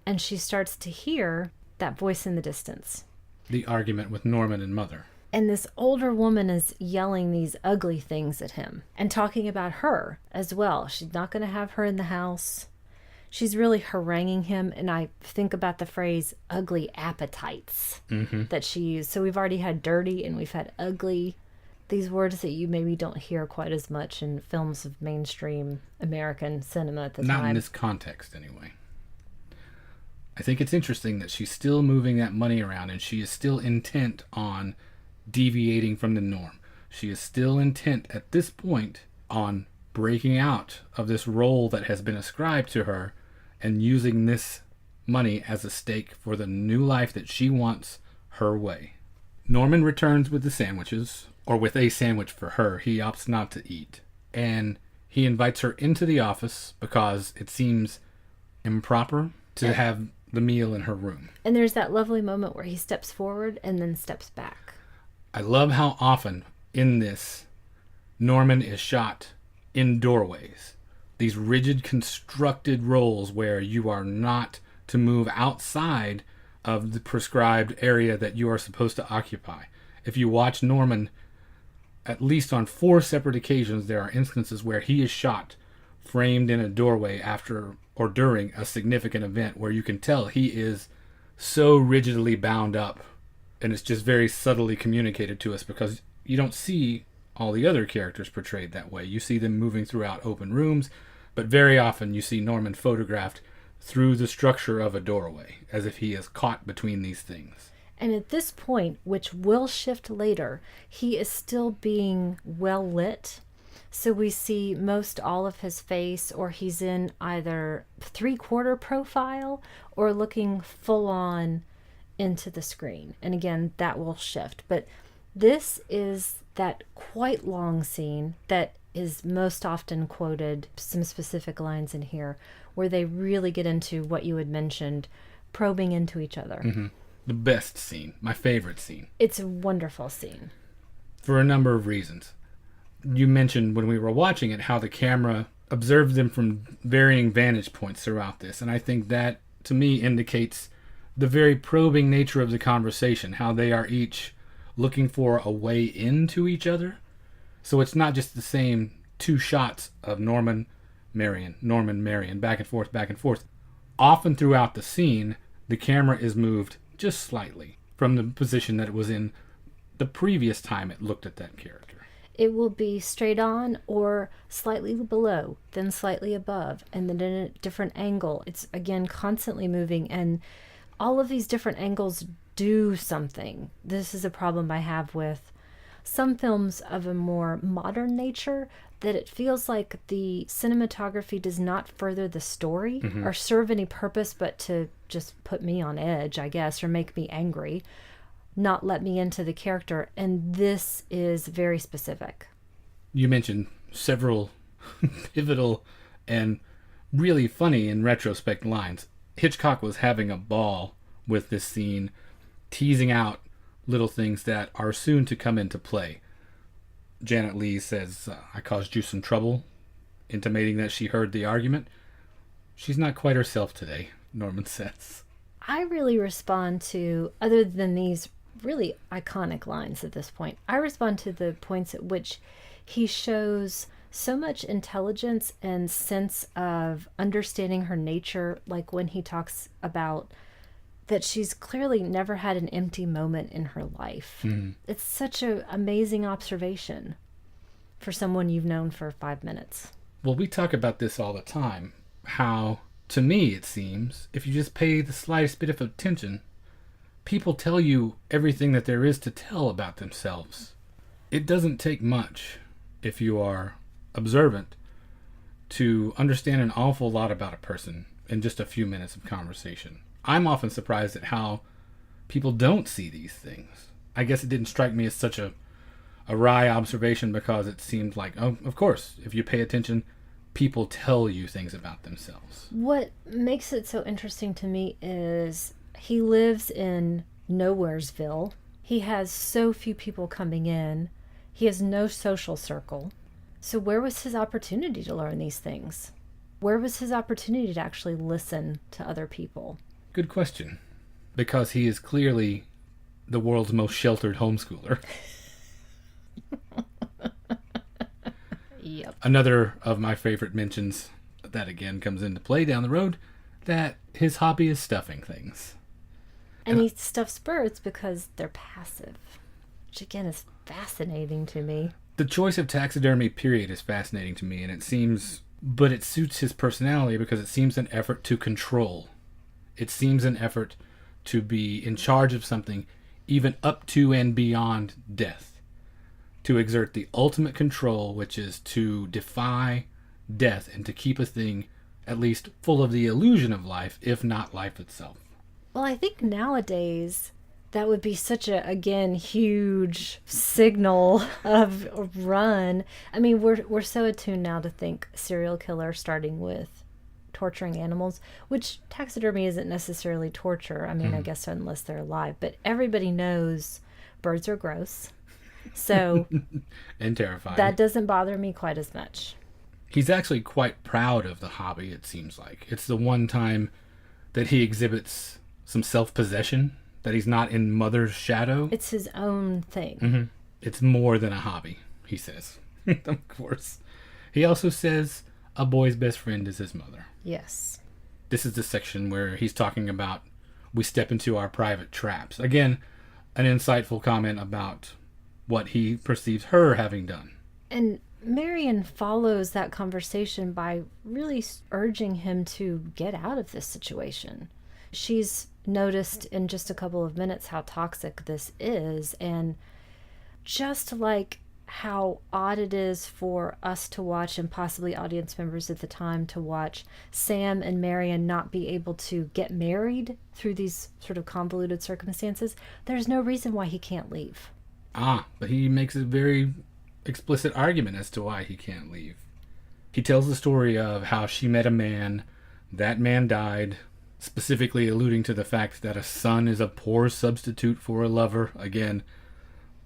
And she starts to hear that voice in the distance. The argument with Norman and Mother. And this older woman is yelling these ugly things at him and talking about her as well. She's not going to have her in the house. She's really haranguing him. And I think about the phrase ugly appetites that she used. So we've already had dirty and we've had ugly. These words that you maybe don't hear quite as much in films of mainstream American cinema at the time. Not in this context, anyway. I think it's interesting that she's still moving that money around and she is still intent on deviating from the norm. She is still intent at this point on breaking out of this role that has been ascribed to her and using this money as a stake for the new life that she wants her way. Norman returns with the sandwiches, or with a sandwich for her. He opts not to eat. And he invites her into the office because it seems improper to have the meal in her room. And there's that lovely moment where he steps forward and then steps back. I love how often in this Norman is shot in doorways. These rigid constructed roles where you are not to move outside of the prescribed area that you are supposed to occupy. If you watch Norman, at least on 4 separate occasions, there are instances where he is shot framed in a doorway after or during a significant event where you can tell he is so rigidly bound up, and it's just very subtly communicated to us because you don't see all the other characters portrayed that way. You see them moving throughout open rooms, but very often you see Norman photographed through the structure of a doorway, as if he is caught between these things. And at this point, which will shift later, he is still being well lit. So we see most all of his face, or he's in either 3/4 profile or looking full on into the screen. And again, that will shift. But this is that quite long scene that is most often quoted, some specific lines in here, where they really get into what you had mentioned, probing into each other. The best scene, my favorite scene. It's a wonderful scene. For a number of reasons. You mentioned when we were watching it how the camera observed them from varying vantage points throughout this. And I think that, to me, indicates the very probing nature of the conversation, how they are each looking for a way into each other. So it's not just the same 2 shots of Norman, Marion, back and forth, back and forth. Often throughout the scene, the camera is moved just slightly from the position that it was in the previous time it looked at that character. It will be straight on or slightly below, then slightly above, and then in a different angle. It's, again, constantly moving, and all of these different angles do something. This is a problem I have with some films of a more modern nature, that it feels like the cinematography does not further the story or serve any purpose but to just put me on edge, I guess, or make me angry, not let me into the character. And this is very specific. You mentioned several pivotal and really funny in retrospect lines. Hitchcock was having a ball with this scene, teasing out little things that are soon to come into play. Janet Leigh says, I caused you some trouble, intimating that she heard the argument. She's not quite herself today, Norman says. I really respond to, other than these really iconic lines at this point. I respond to the points at which he shows so much intelligence and sense of understanding her nature, like when he talks about that she's clearly never had an empty moment in her life. It's such an amazing observation for someone you've known for 5 minutes. Well, we talk about this all the time. How, to me, it seems, if you just pay the slightest bit of attention, people tell you everything that there is to tell about themselves. It doesn't take much, if you are observant, to understand an awful lot about a person in just a few minutes of conversation. I'm often surprised at how people don't see these things. I guess it didn't strike me as such a wry observation because it seemed like, oh, of course, if you pay attention, people tell you things about themselves. What makes it so interesting to me is he lives in Nowheresville. He has so few people coming in. He has no social circle. So where was his opportunity to learn these things? Where was his opportunity to actually listen to other people? Good question. Because he is clearly the world's most sheltered homeschooler. Yep. Another of my favorite mentions that again comes into play down the road, that his hobby is stuffing things. And he stuffs birds because they're passive, which again is fascinating to me. The choice of taxidermy, period, is fascinating to me, and it suits his personality because it seems an effort to control. It seems an effort to be in charge of something, even up to and beyond death. To exert the ultimate control, which is to defy death and to keep a thing at least full of the illusion of life, if not life itself. Well, I think nowadays that would be such a, again, huge signal of run. I mean, we're so attuned now to think serial killer starting with torturing animals, which taxidermy isn't necessarily torture. I mean, I guess unless they're alive, but everybody knows birds are gross. So and terrifying. That doesn't bother me quite as much. He's actually quite proud of the hobby, it seems like. It's the one time that he exhibits some self-possession, that he's not in mother's shadow. It's his own thing. Mm-hmm. It's more than a hobby, he says. Of course. He also says a boy's best friend is his mother. Yes. This is the section where he's talking about we step into our private traps. Again, an insightful comment about what he perceives her having done. And Marion follows that conversation by really urging him to get out of this situation. She's noticed in just a couple of minutes how toxic this is, and just like how odd it is for us to watch, and possibly audience members at the time to watch, Sam and Marion not be able to get married through these sort of convoluted circumstances, there's no reason why he can't leave. But he makes a very explicit argument as to why he can't leave. He tells the story of how she met a man, that man died, specifically alluding to the fact that a son is a poor substitute for a lover. Again,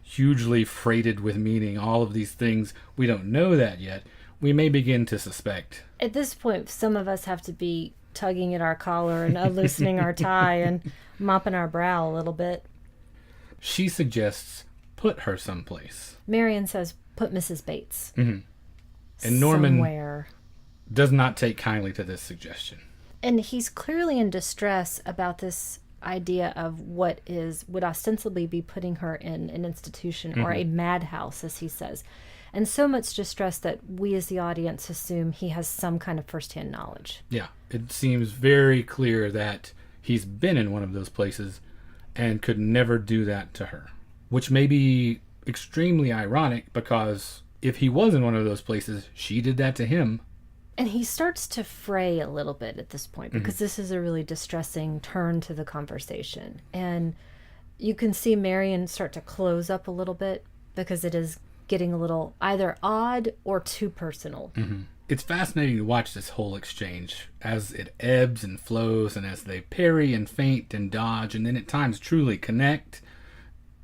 hugely freighted with meaning. All of these things, we don't know that yet. We may begin to suspect. At this point, some of us have to be tugging at our collar and loosening our tie and mopping our brow a little bit. She suggests put her someplace. Marion says, put Mrs. Bates. Mm-hmm. And Norman somewhere. Does not take kindly to this suggestion. And he's clearly in distress about this idea of what would ostensibly be putting her in an institution or a madhouse, as he says. And so much distress that we as the audience assume he has some kind of firsthand knowledge. Yeah, it seems very clear that he's been in one of those places and could never do that to her. Which may be extremely ironic because if he was in one of those places, she did that to him. And he starts to fray a little bit at this point because this is a really distressing turn to the conversation. And you can see Marion start to close up a little bit because it is getting a little either odd or too personal. Mm-hmm. It's fascinating to watch this whole exchange as it ebbs and flows and as they parry and feint and dodge and then at times truly connect.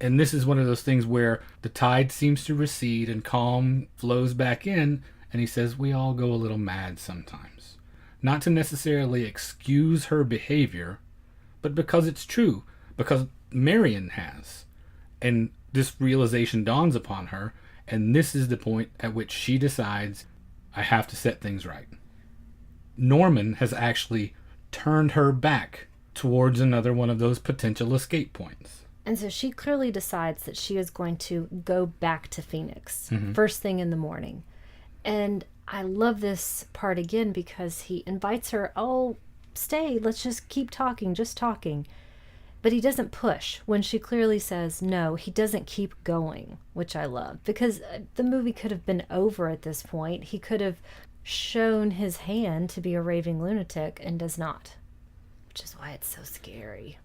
And this is one of those things where the tide seems to recede and calm flows back in. And he says, we all go a little mad sometimes. Not to necessarily excuse her behavior, but because it's true. Because Marion has. And this realization dawns upon her, and this is the point at which she decides, I have to set things right. Norman has actually turned her back towards another one of those potential escape points. And so she clearly decides that she is going to go back to Phoenix first thing in the morning. And I love this part again because he invites her, oh, stay, let's just keep talking, just talking. But he doesn't push when she clearly says no. He doesn't keep going, which I love, because the movie could have been over at this point. He could have shown his hand to be a raving lunatic and does not, which is why it's so scary.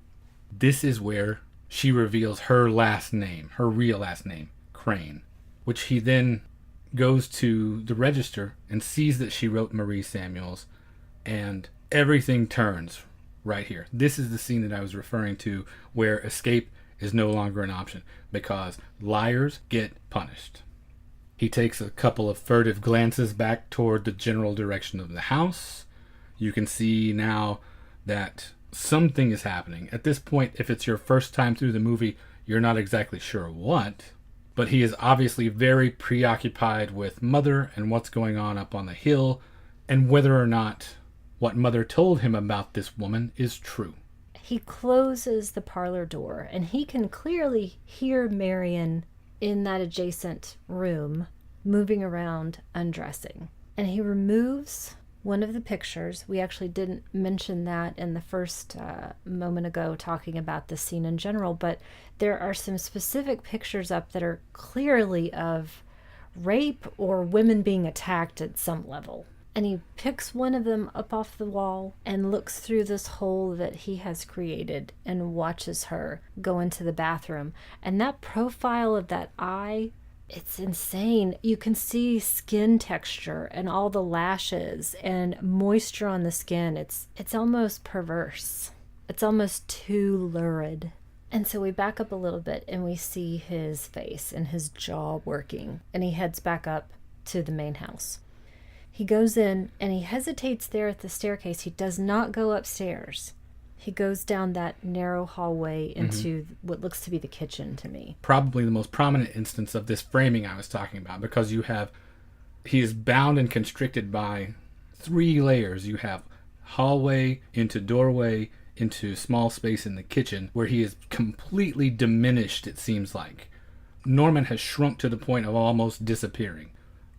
This is where she reveals her last name, her real last name, Crane, which he then goes to the register and sees that she wrote Marie Samuels, and everything turns right here. This is the scene that I was referring to where escape is no longer an option because liars get punished. He takes a couple of furtive glances back toward the general direction of the house. You can see now that something is happening. At this point, if it's your first time through the movie, you're not exactly sure what, but he is obviously very preoccupied with Mother and what's going on up on the hill and whether or not what Mother told him about this woman is true. He closes the parlor door and he can clearly hear Marion in that adjacent room moving around undressing. And he removes one of the pictures. We actually didn't mention that in the first moment ago talking about the scene in general, but there are some specific pictures up that are clearly of rape or women being attacked at some level. And he picks one of them up off the wall and looks through this hole that he has created and watches her go into the bathroom. And that profile of that eye, it's insane. You can see skin texture and all the lashes and moisture on the skin. It's almost perverse. It's almost too lurid. And so we back up a little bit and we see his face and his jaw working. And he heads back up to the main house. He goes in and he hesitates there at the staircase. He does not go upstairs. He goes down that narrow hallway into what looks to be the kitchen to me. Probably the most prominent instance of this framing I was talking about, because he is bound and constricted by 3 layers. You have hallway into doorway into small space in the kitchen where he is completely diminished, it seems like. Norman has shrunk to the point of almost disappearing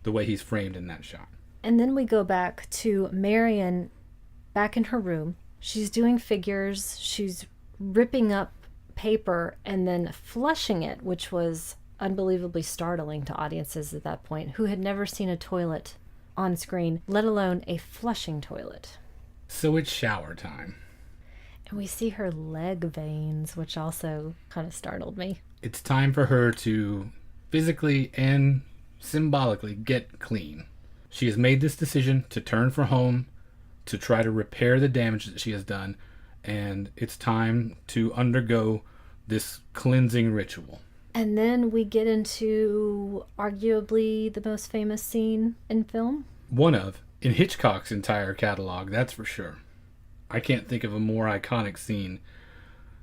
the way he's framed in that shot. And then we go back to Marion back in her room. She's doing figures. She's ripping up paper and then flushing it, which was unbelievably startling to audiences at that point who had never seen a toilet on screen, let alone a flushing toilet. So it's shower time. And we see her leg veins, which also kind of startled me. It's time for her to physically and symbolically get clean. She has made this decision to turn for home, to try to repair the damage that she has done, and it's time to undergo this cleansing ritual. And then we get into arguably the most famous scene in film. One of, in Hitchcock's entire catalog, that's for sure. I can't think of a more iconic scene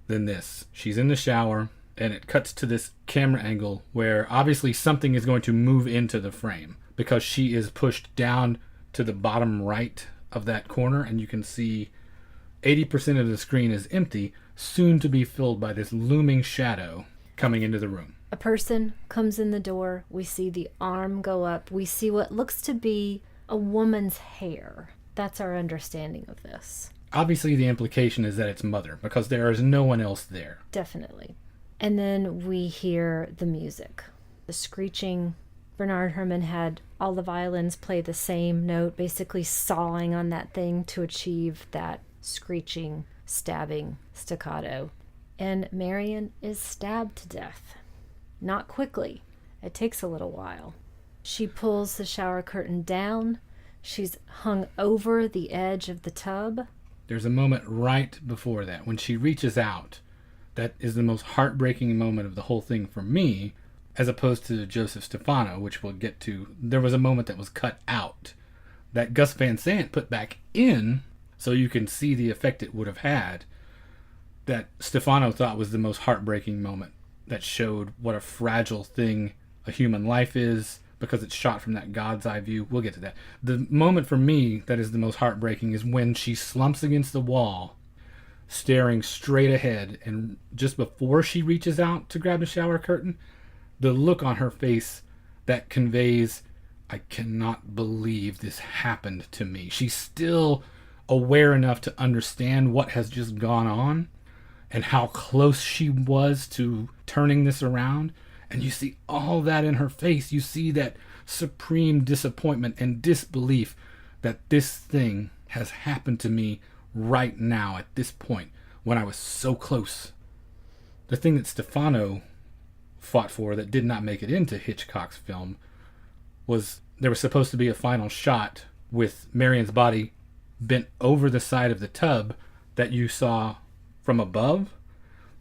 than this. She's in the shower, and it cuts to this camera angle where obviously something is going to move into the frame, because she is pushed down to the bottom right of that corner, and you can see 80% of the screen is empty, soon to be filled by this looming shadow coming into the room. A person comes in the door. We see the arm go up. We see what looks to be a woman's hair. That's our understanding of this. Obviously, the implication is that it's Mother, because there is no one else there. Definitely. And then we hear the music, the screeching. Bernard Herrmann had all the violins play the same note, basically sawing on that thing to achieve that screeching, stabbing staccato. And Marion is stabbed to death. Not quickly. It takes a little while. She pulls the shower curtain down. She's hung over the edge of the tub. There's a moment right before that when she reaches out. That is the most heartbreaking moment of the whole thing for me, as opposed to Joseph Stefano, which we'll get to. There was a moment that was cut out that Gus Van Sant put back in so you can see the effect it would have had, that Stefano thought was the most heartbreaking moment that showed what a fragile thing a human life is because it's shot from that God's eye view. We'll get to that. The moment for me that is the most heartbreaking is when she slumps against the wall, staring straight ahead, and just before she reaches out to grab the shower curtain, the look on her face that conveys, I cannot believe this happened to me. She's still aware enough to understand what has just gone on and how close she was to turning this around. And you see all that in her face. You see that supreme disappointment and disbelief that this thing has happened to me right now at this point when I was so close. The thing that Stefano fought for that did not make it into Hitchcock's film was there was supposed to be a final shot with Marion's body bent over the side of the tub that you saw from above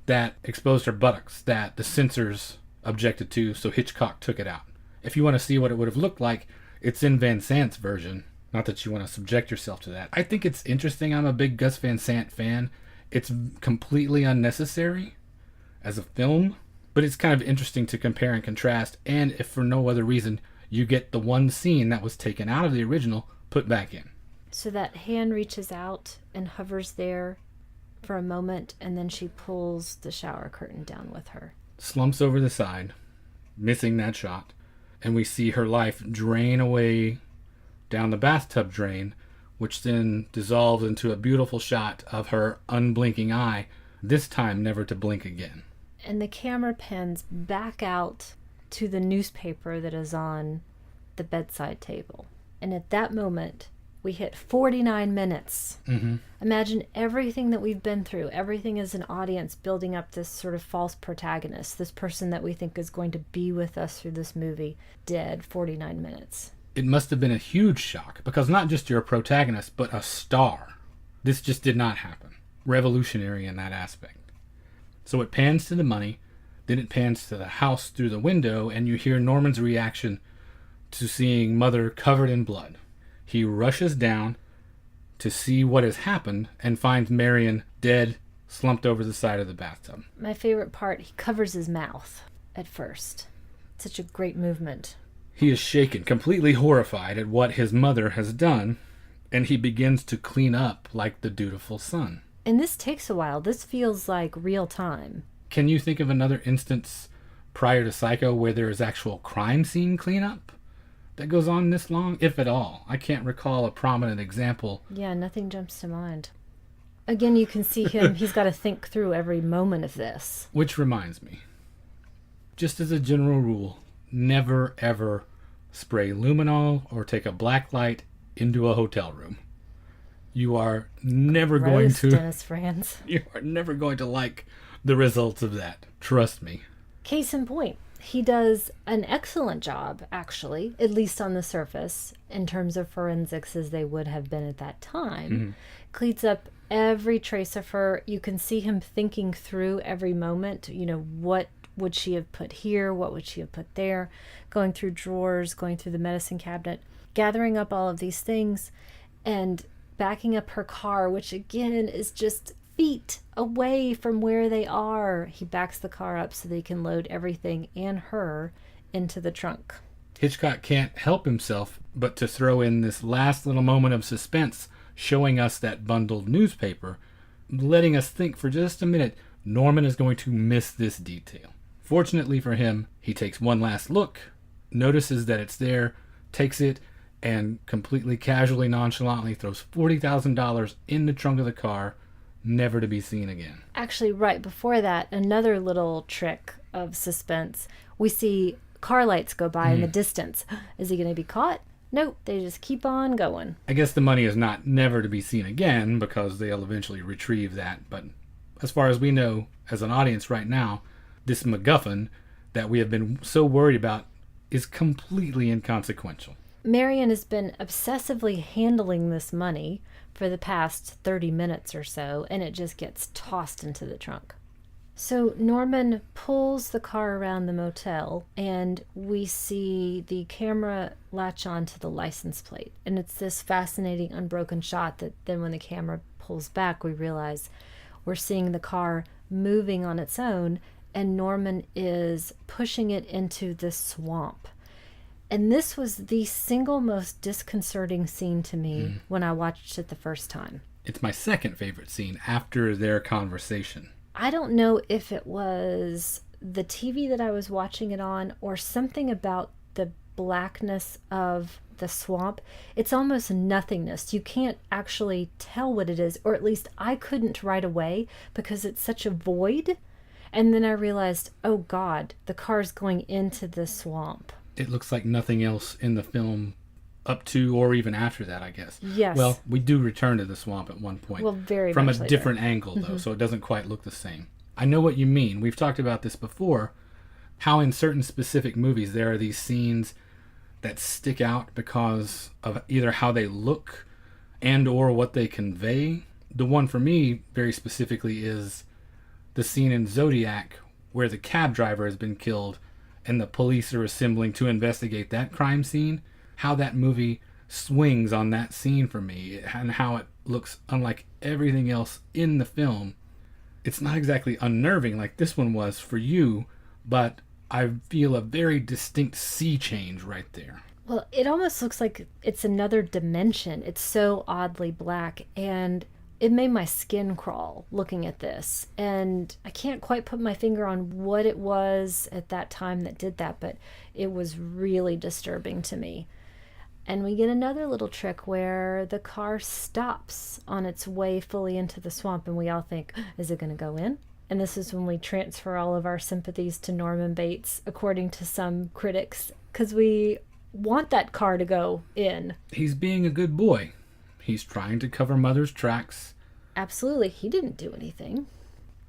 that exposed her buttocks that the censors objected to, so Hitchcock took it out. If you want to see what it would have looked like, it's in Van Sant's version. Not that you want to subject yourself to that. I think it's interesting. I'm a big Gus Van Sant fan. It's completely unnecessary as a film, but it's kind of interesting to compare and contrast, and if for no other reason, you get the one scene that was taken out of the original put back in. So that hand reaches out and hovers there for a moment, and then she pulls the shower curtain down with her. Slumps over the side, missing that shot, and we see her life drain away down the bathtub drain, which then dissolves into a beautiful shot of her unblinking eye, this time never to blink again. And the camera pans back out to the newspaper that is on the bedside table. And at that moment, we hit 49 minutes. Mm-hmm. Imagine everything that we've been through, everything as an audience building up this sort of false protagonist, this person that we think is going to be with us through this movie, dead 49 minutes. It must have been a huge shock, because not just you're a protagonist, but a star. This just did not happen. Revolutionary in that aspect. So it pans to the money, then it pans to the house through the window, and you hear Norman's reaction to seeing Mother covered in blood. He rushes down to see what has happened and finds Marion dead, slumped over the side of the bathtub. My favorite part, he covers his mouth at first. Such a great movement. He is shaken, completely horrified at what his mother has done, and he begins to clean up like the dutiful son. And this takes a while. This feels like real time. Can you think of another instance prior to Psycho where there is actual crime scene cleanup that goes on this long, if at all? I can't recall a prominent example. Yeah, nothing jumps to mind. Again, you can see him. He's got to think through every moment of this. Which reminds me, just as a general rule, never ever spray luminol or take a black light into a hotel room. You are never going to... Dennis Franz. You are never going to like the results of that. Trust me. Case in point, he does an excellent job, actually, at least on the surface, in terms of forensics as they would have been at that time. Mm-hmm. Cleans up every trace of her. You can see him thinking through every moment, what would she have put here? What would she have put there? Going through drawers, going through the medicine cabinet, gathering up all of these things, and backing up her car, which again is just feet away from where they are. He backs the car up so they can load everything and her into the trunk. Hitchcock can't help himself but to throw in this last little moment of suspense, showing us that bundled newspaper, letting us think for just a minute Norman is going to miss this detail. Fortunately for him, he takes one last look, notices that it's there, takes it, and completely casually, nonchalantly throws $40,000 in the trunk of the car, never to be seen again. Actually, right before that, another little trick of suspense. We see car lights go by in the distance. Is he going to be caught? Nope, they just keep on going. I guess the money is not never to be seen again because they'll eventually retrieve that. But as far as we know, as an audience right now, this MacGuffin that we have been so worried about is completely inconsequential. Marion has been obsessively handling this money for the past 30 minutes or so, and it just gets tossed into the trunk. So Norman pulls the car around the motel, and we see the camera latch on to the license plate. And it's this fascinating unbroken shot that then when the camera pulls back, we realize we're seeing the car moving on its own, and Norman is pushing it into this swamp. And this was the single most disconcerting scene to me when I watched it the first time. It's my second favorite scene after their conversation. I don't know if it was the TV that I was watching it on or something about the blackness of the swamp. It's almost nothingness. You can't actually tell what it is, or at least I couldn't right away because it's such a void. And then I realized, oh God, the car's going into the swamp. It looks like nothing else in the film up to or even after that, I guess. Yes. Well, we do return to the swamp at one point. Well, very from a much later. different angle, though, so it doesn't quite look the same. I know what you mean. We've talked about this before, how in certain specific movies there are these scenes that stick out because of either how they look and or what they convey. The one for me, very specifically, is the scene in Zodiac where the cab driver has been killed and the police are assembling to investigate that crime scene. How that movie swings on that scene for me and how it looks unlike everything else in the film. It's not exactly unnerving like this one was for you, but I feel a very distinct sea change right there. Well, it almost looks like it's another dimension. It's so oddly black, and it made my skin crawl looking at this. And I can't quite put my finger on what it was at that time that did that, but it was really disturbing to me. And we get another little trick where the car stops on its way fully into the swamp, and we all think, is it going to go in? And this is when we transfer all of our sympathies to Norman Bates, according to some critics, because we want that car to go in. He's being a good boy. He's trying to cover Mother's tracks. Absolutely. He didn't do anything.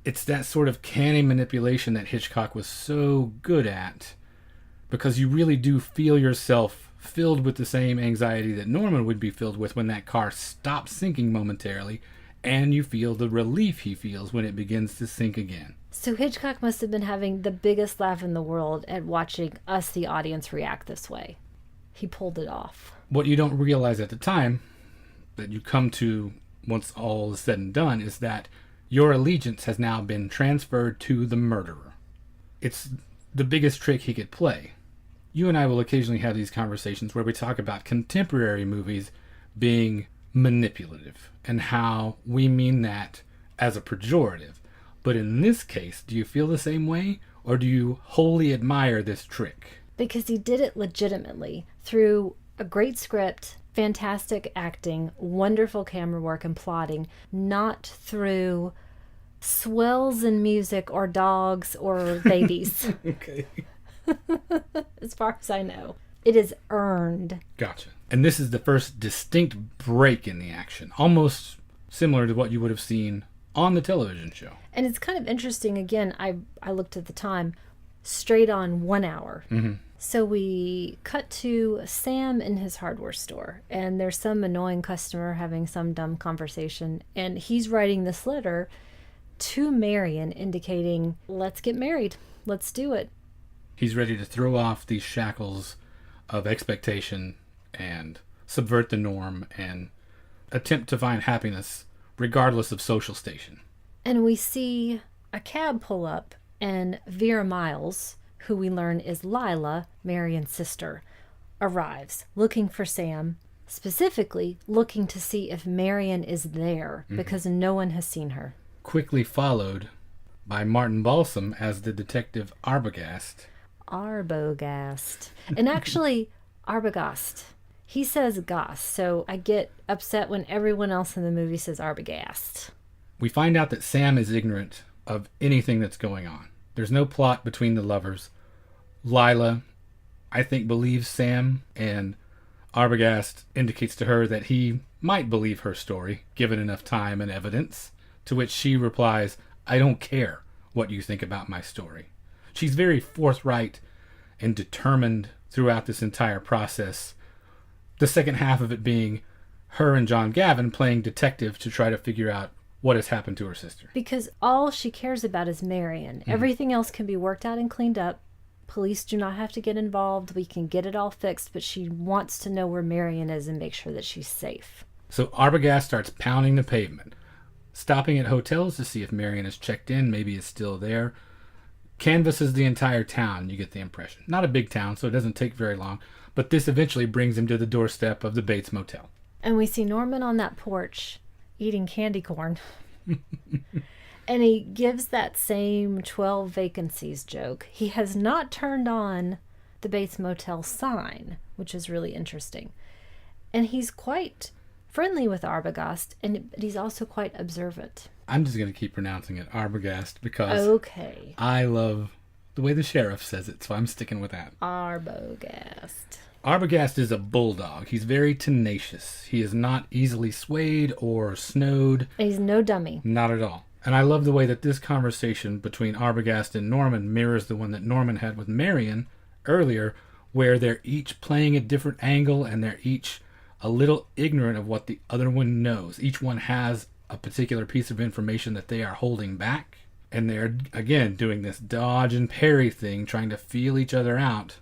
It's that sort of canny manipulation that Hitchcock was so good at, because you really do feel yourself filled with the same anxiety that Norman would be filled with when that car stops sinking momentarily, and you feel the relief he feels when it begins to sink again. So Hitchcock must have been having the biggest laugh in the world at watching us, the audience, react this way. He pulled it off. What you don't realize at the time, that you come to once all is said and done, is that your allegiance has now been transferred to the murderer. It's the biggest trick he could play. You and I will occasionally have these conversations where we talk about contemporary movies being manipulative and how we mean that as a pejorative. But in this case, do you feel the same way, or do you wholly admire this trick? Because he did it legitimately through a great script, fantastic acting, wonderful camera work and plotting, not through swells in music or dogs or babies. Okay. As far as I know. It is earned. Gotcha. And this is the first distinct break in the action, almost similar to what you would have seen on the television show. And it's kind of interesting, again, I looked at the time, straight on 1 hour. Mm-hmm. So we cut to Sam in his hardware store, and there's some annoying customer having some dumb conversation, and he's writing this letter to Marion indicating, let's get married, let's do it. He's ready to throw off these shackles of expectation and subvert the norm and attempt to find happiness regardless of social station. And we see a cab pull up, and Vera Miles, who we learn is Lila, Marion's sister, arrives looking for Sam, specifically looking to see if Marion is there because no one has seen her. Quickly followed by Martin Balsam as the detective Arbogast. Arbogast. And actually, Arbogast. He says Gast, so I get upset when everyone else in the movie says Arbogast. We find out that Sam is ignorant of anything that's going on. There's no plot between the lovers. Lila, I think, believes Sam, and Arbogast indicates to her that he might believe her story, given enough time and evidence, to which she replies, I don't care what you think about my story. She's very forthright and determined throughout this entire process. The second half of it being her and John Gavin playing detective to try to figure out what has happened to her sister. Because all she cares about is Marion. Everything else can be worked out and cleaned up. Police do not have to get involved. We can get it all fixed, but she wants to know where Marion is and make sure that she's safe. So Arbogast starts pounding the pavement, stopping at hotels to see if Marion is checked in, maybe is still there, canvasses the entire town, you get the impression. Not a big town, so it doesn't take very long, but this eventually brings him to the doorstep of the Bates Motel. And we see Norman on that porch eating candy corn. And he gives that same 12 vacancies joke. He has not turned on the Bates Motel sign, which is really interesting. And he's quite friendly with Arbogast, but he's also quite observant. I'm just going to keep pronouncing it Arbogast because Okay. I love the way the sheriff says it, so I'm sticking with that. Arbogast. Arbogast is a bulldog. He's very tenacious. He is not easily swayed or snowed. He's no dummy. Not at all. And I love the way that this conversation between Arbogast and Norman mirrors the one that Norman had with Marion earlier, where they're each playing a different angle and they're each a little ignorant of what the other one knows. Each one has a particular piece of information that they are holding back. And they're, again, doing this dodge and parry thing, trying to feel each other out.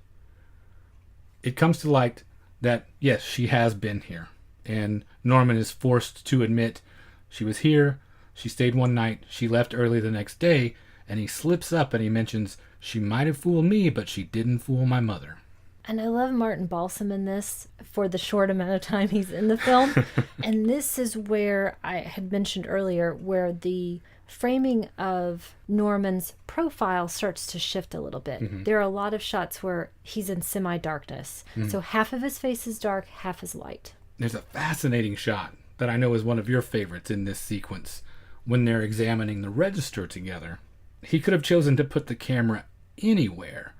It comes to light that, yes, she has been here. And Norman is forced to admit she was here, she stayed one night, she left early the next day, and he slips up and he mentions, she might have fooled me, but she didn't fool my mother. And I love Martin Balsam in this for the short amount of time he's in the film. And this is where I had mentioned earlier, where the framing of Norman's profile starts to shift a little bit. Mm-hmm. There are a lot of shots where he's in semi-darkness. Mm-hmm. So half of his face is dark, half is light. There's a fascinating shot that I know is one of your favorites in this sequence when they're examining the register together. He could have chosen to put the camera anywhere,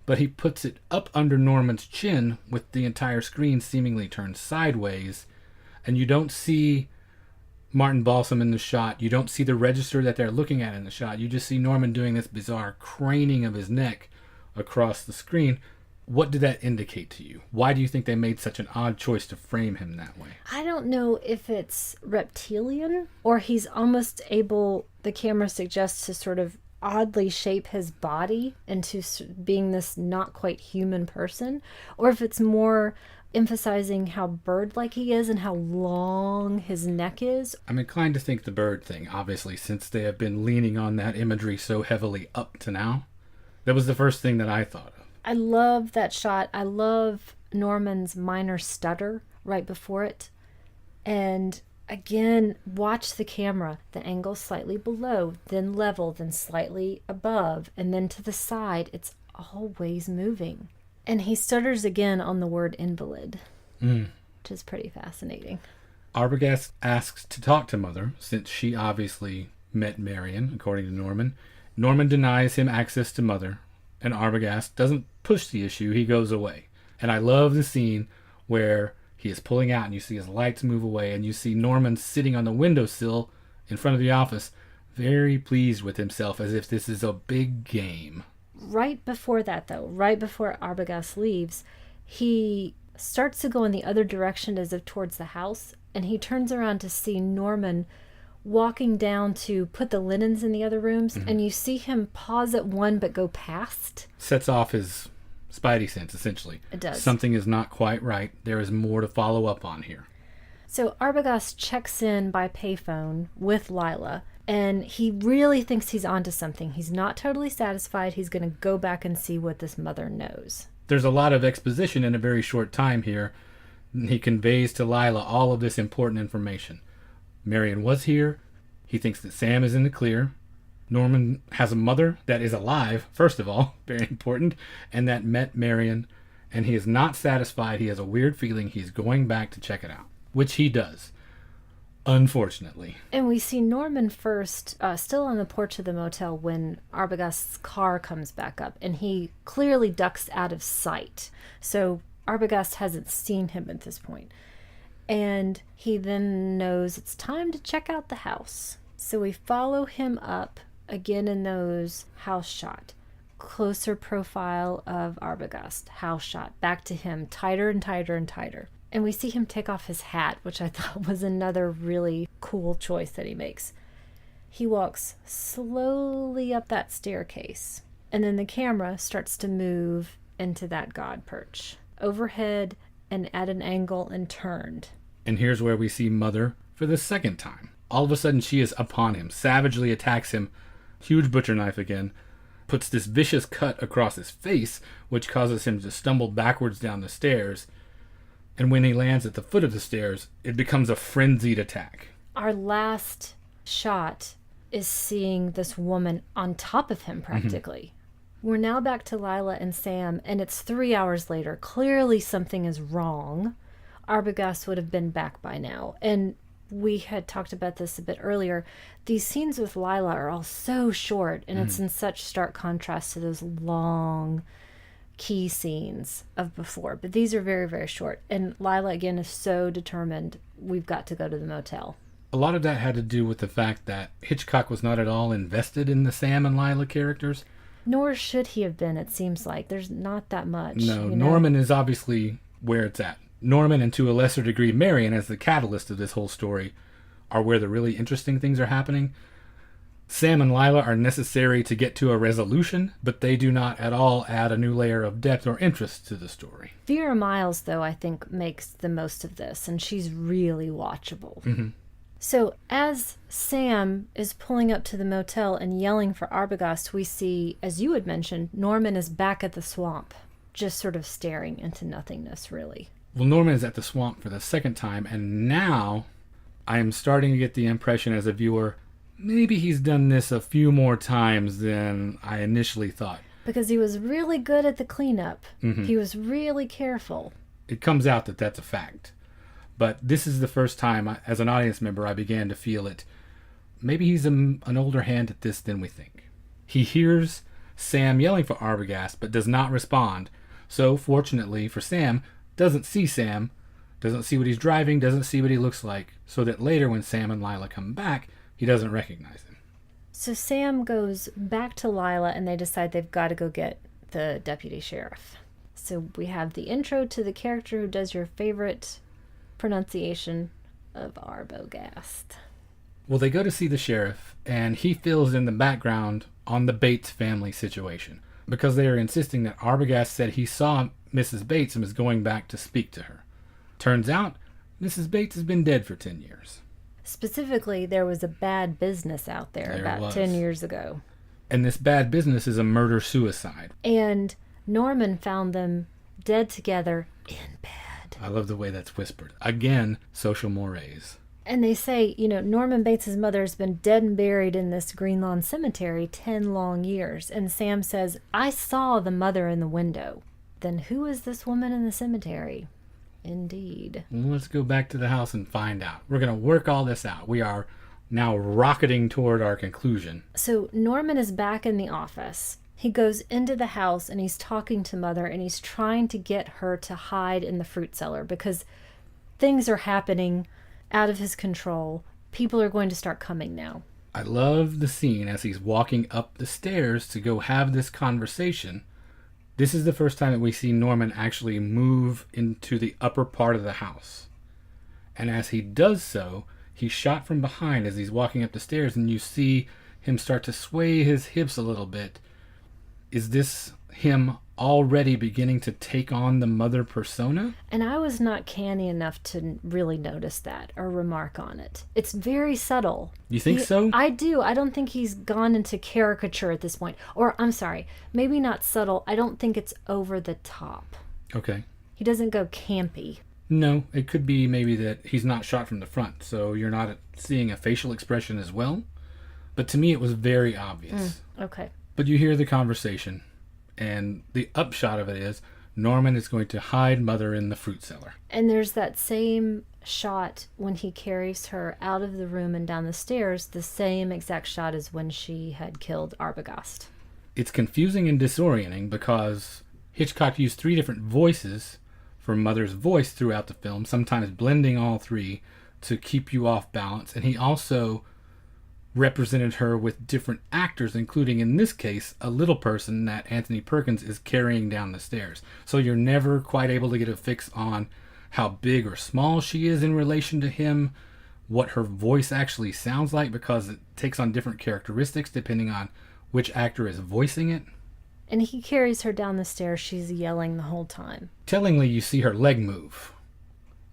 but he puts it up under Norman's chin with the entire screen seemingly turned sideways, and you don't see Martin Balsam in the shot. You don't see the register that they're looking at in the shot. You just see Norman doing this bizarre craning of his neck across the screen. What did that indicate to you? Why do you think they made such an odd choice to frame him that way? I don't know if it's reptilian or he's almost able, the camera suggests, to sort of oddly shape his body into being this not quite human person, or if it's more emphasizing how bird-like he is and how long his neck is. I'm inclined to think the bird thing, obviously, since they have been leaning on that imagery so heavily up to now. That was the first thing that I thought of. I love that shot. I love Norman's minor stutter right before it. And again, watch the camera. The angle slightly below, then level, then slightly above, and then to the side. It's always moving. And he stutters again on the word invalid, which is pretty fascinating. Arbogast asks to talk to Mother, since she obviously met Marion, according to Norman. Norman denies him access to Mother, and Arbogast doesn't push the issue. He goes away. And I love the scene where he is pulling out and you see his lights move away and you see Norman sitting on the windowsill in front of the office, very pleased with himself, as if this is a big game. Right before that, though, right before Arbogast leaves, he starts to go in the other direction as if towards the house, and he turns around to see Norman walking down to put the linens in the other rooms, and you see him pause at one but go past. Sets off his spidey sense, essentially. It does. Something is not quite right. There is more to follow up on here. So Arbogast checks in by payphone with Lila, and he really thinks he's onto something. He's not totally satisfied. He's going to go back and see what this mother knows. There's a lot of exposition in a very short time here. He conveys to Lila all of this important information. Marion was here. He thinks that Sam is in the clear. Norman has a mother that is alive, first of all, very important, and that met Marion, and he is not satisfied. He has a weird feeling he's going back to check it out, which he does, unfortunately. And we see Norman first, still on the porch of the motel when Arbogast's car comes back up, and he clearly ducks out of sight. So Arbogast hasn't seen him at this point. And he then knows it's time to check out the house. So we follow him up again in those house shot. Closer profile of Arbogast. House shot. Back to him. Tighter and tighter and tighter. And we see him take off his hat, which I thought was another really cool choice that he makes. He walks slowly up that staircase. And then the camera starts to move into that god perch. Overhead and at an angle and turned. And here's where we see Mother for the second time. All of a sudden she is upon him, savagely attacks him, huge butcher knife again, puts this vicious cut across his face, which causes him to stumble backwards down the stairs. And when he lands at the foot of the stairs, it becomes a frenzied attack. Our last shot is seeing this woman on top of him practically. We're now back to Lila and Sam, and it's 3 hours later. Clearly something is wrong. Arbogast would have been back by now. And we had talked about this a bit earlier. These scenes with Lila are all so short, and it's in such stark contrast to those long key scenes of before. But these are very, very short. And Lila, again, is so determined, we've got to go to the motel. A lot of that had to do with the fact that Hitchcock was not at all invested in the Sam and Lila characters. Nor should he have been, it seems like. There's not that much. No, you know? Norman is obviously where it's at. Norman, and to a lesser degree Marion, as the catalyst of this whole story, are where the really interesting things are happening. Sam and Lila are necessary to get to a resolution, but they do not at all add a new layer of depth or interest to the story. Vera Miles, though, I think makes the most of this, and she's really watchable. Mm-hmm. So as Sam is pulling up to the motel and yelling for Arbogast, we see, as you had mentioned, Norman is back at the swamp, just sort of staring into nothingness, really. Well, Norman is at the swamp for the second time, and now I am starting to get the impression as a viewer, maybe he's done this a few more times than I initially thought. Because he was really good at the cleanup. Mm-hmm. He was really careful. It comes out that that's a fact. But this is the first time, as an audience member, I began to feel it. Maybe he's an older hand at this than we think. He hears Sam yelling for Arbogast, but does not respond. So, fortunately for Sam, doesn't see Sam, doesn't see what he's driving, doesn't see what he looks like, so that later when Sam and Lila come back, he doesn't recognize him. So Sam goes back to Lila, and they decide they've got to go get the deputy sheriff. So we have the intro to the character who does your favorite pronunciation of Arbogast. Well, they go to see the sheriff, and he fills in the background on the Bates family situation, because they are insisting that Arbogast said he saw Mrs. Bates and was going back to speak to her. Turns out, Mrs. Bates has been dead for 10 years. Specifically, there was a bad business out there about 10 years ago. And this bad business is a murder-suicide. And Norman found them dead together in bed. I love the way that's whispered. Again, social mores. And they say, Norman Bates' mother has been dead and buried in this Green Lawn Cemetery 10 long years. And Sam says, I saw the mother in the window. Then who is this woman in the cemetery? Indeed. Well, let's go back to the house and find out. We're going to work all this out. We are now rocketing toward our conclusion. So Norman is back in the office. He goes into the house and he's talking to Mother, and he's trying to get her to hide in the fruit cellar because things are happening out of his control. People are going to start coming now. I love the scene as he's walking up the stairs to go have this conversation. This is the first time that we see Norman actually move into the upper part of the house. And as he does so, he's shot from behind as he's walking up the stairs, and you see him start to sway his hips a little bit. Is this him already beginning to take on the mother persona? And I was not canny enough to really notice that or remark on it. It's very subtle. You think so? I do. I don't think he's gone into caricature at this point. Or, I'm sorry, maybe not subtle. I don't think it's over the top. Okay. He doesn't go campy. No, it could be maybe that he's not shot from the front, so you're not seeing a facial expression as well. But to me, it was very obvious. Okay. But you hear the conversation, and the upshot of it is Norman is going to hide Mother in the fruit cellar. And there's that same shot when he carries her out of the room and down the stairs, the same exact shot as when she had killed Arbogast. It's confusing and disorienting because Hitchcock used 3 different voices for Mother's voice throughout the film, sometimes blending all 3 to keep you off balance. And he also represented her with different actors, including, in this case, a little person that Anthony Perkins is carrying down the stairs. So you're never quite able to get a fix on how big or small she is in relation to him, what her voice actually sounds like, because it takes on different characteristics depending on which actor is voicing it. And he carries her down the stairs. She's yelling the whole time. Tellingly, you see her leg move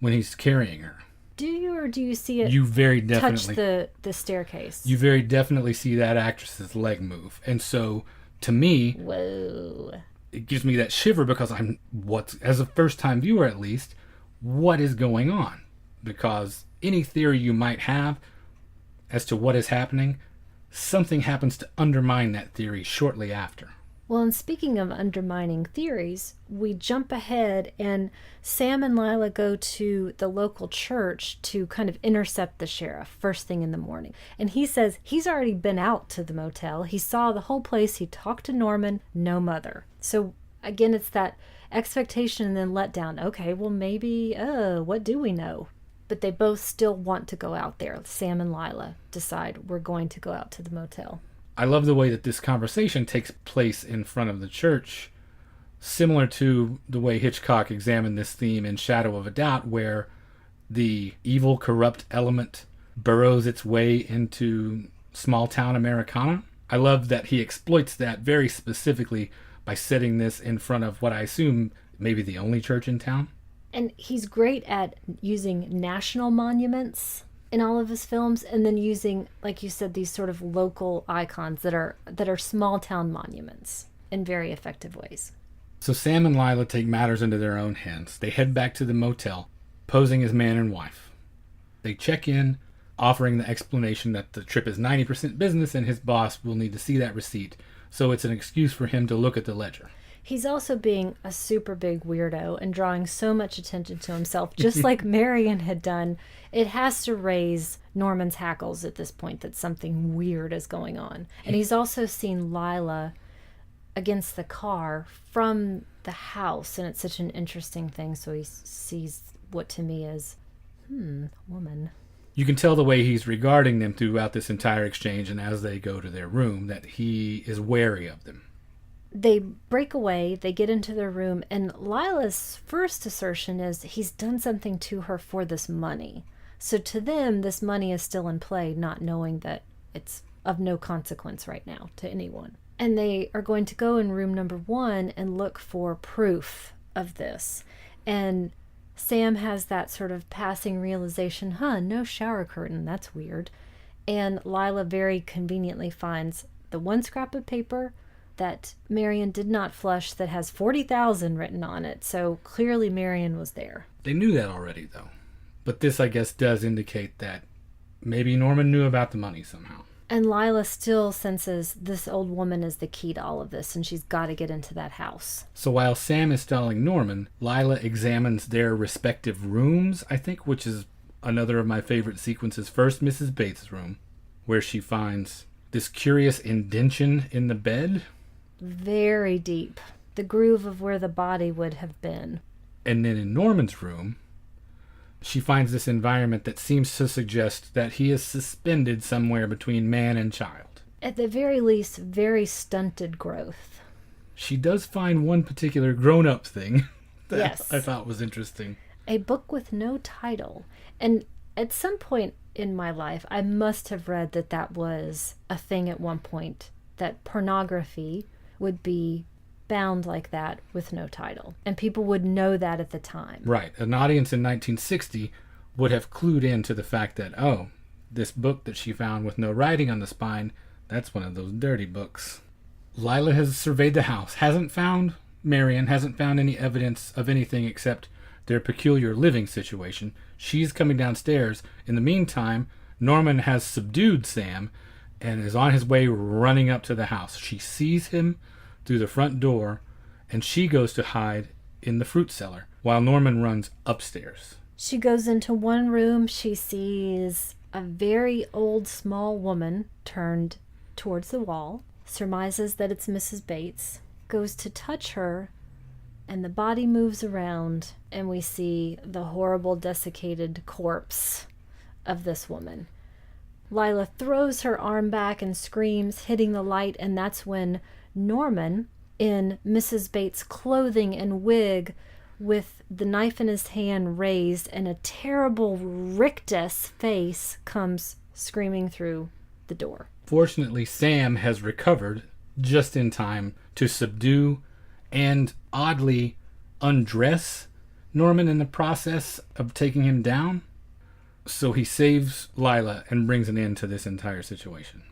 when he's carrying her. Do you, or do you see it You very definitely touch the staircase? You very definitely see that actress's leg move. And so To me, Whoa. it gives me that shiver because as a first time viewer at least, what is going on? Because any theory you might have as to what is happening, something happens to undermine that theory shortly after. Well, and speaking of undermining theories, we jump ahead and Sam and Lila go to the local church to kind of intercept the sheriff first thing in the morning. And he says he's already been out to the motel. He saw the whole place. He talked to Norman, no mother. So again, it's that expectation and then letdown. Okay, well maybe, what do we know? But they both still want to go out there. Sam and Lila decide we're going to go out to the motel. I love the way that this conversation takes place in front of the church, similar to the way Hitchcock examined this theme in Shadow of a Doubt, where the evil, corrupt element burrows its way into small-town Americana. I love that he exploits that very specifically by setting this in front of what I assume maybe the only church in town. And he's great at using national monuments in all of his films, and then using, like you said, these sort of local icons that are small town monuments in very effective ways. So Sam and Lila take matters into their own hands. They head back to the motel, posing as man and wife. They check in, offering the explanation that the trip is 90% business and his boss will need to see that receipt, so it's an excuse for him to look at the ledger. He's also being a super big weirdo and drawing so much attention to himself, just like Marion had done. It has to raise Norman's hackles at this point that something weird is going on. And he's also seen Lila against the car from the house, and it's such an interesting thing. So he sees what to me is, woman. You can tell the way he's regarding them throughout this entire exchange, and as they go to their room, that he is wary of them. They break away, they get into their room, and Lila's first assertion is he's done something to her for this money. So to them, this money is still in play, not knowing that it's of no consequence right now to anyone. And they are going to go in room number 1 and look for proof of this. And Sam has that sort of passing realization, no shower curtain, that's weird. And Lila very conveniently finds the one scrap of paper that Marion did not flush that has 40,000 written on it. So clearly Marion was there. They knew that already, though. But this, I guess, does indicate that maybe Norman knew about the money somehow. And Lila still senses this old woman is the key to all of this, and she's got to get into that house. So while Sam is stalling Norman, Lila examines their respective rooms, I think, which is another of my favorite sequences. First, Mrs. Bates' room, where she finds this curious indention in the bed. Very deep. The groove of where the body would have been. And then in Norman's room, she finds this environment that seems to suggest that he is suspended somewhere between man and child. At the very least, very stunted growth. She does find one particular grown-up thing that Yes. I thought was interesting. A book with no title. And at some point in my life, I must have read that was a thing at one point, that pornography would be bound like that with no title. And people would know that at the time. Right. An audience in 1960 would have clued in to the fact that, this book that she found with no writing on the spine, that's one of those dirty books. Lila has surveyed the house, hasn't found Marion, hasn't found any evidence of anything except their peculiar living situation. She's coming downstairs. In the meantime, Norman has subdued Sam and is on his way running up to the house. She sees him through the front door, and she goes to hide in the fruit cellar while Norman runs upstairs. She goes into one room. She sees a very old, small woman turned towards the wall, surmises that it's Mrs. Bates, goes to touch her, and the body moves around, and we see the horrible, desiccated corpse of this woman. Lila throws her arm back and screams, hitting the light, and that's when Norman, in Mrs. Bates' clothing and wig, with the knife in his hand raised and a terrible rictus face, comes screaming through the door. Fortunately, Sam has recovered just in time to subdue and oddly undress Norman in the process of taking him down. So he saves Lila and brings an end to this entire situation.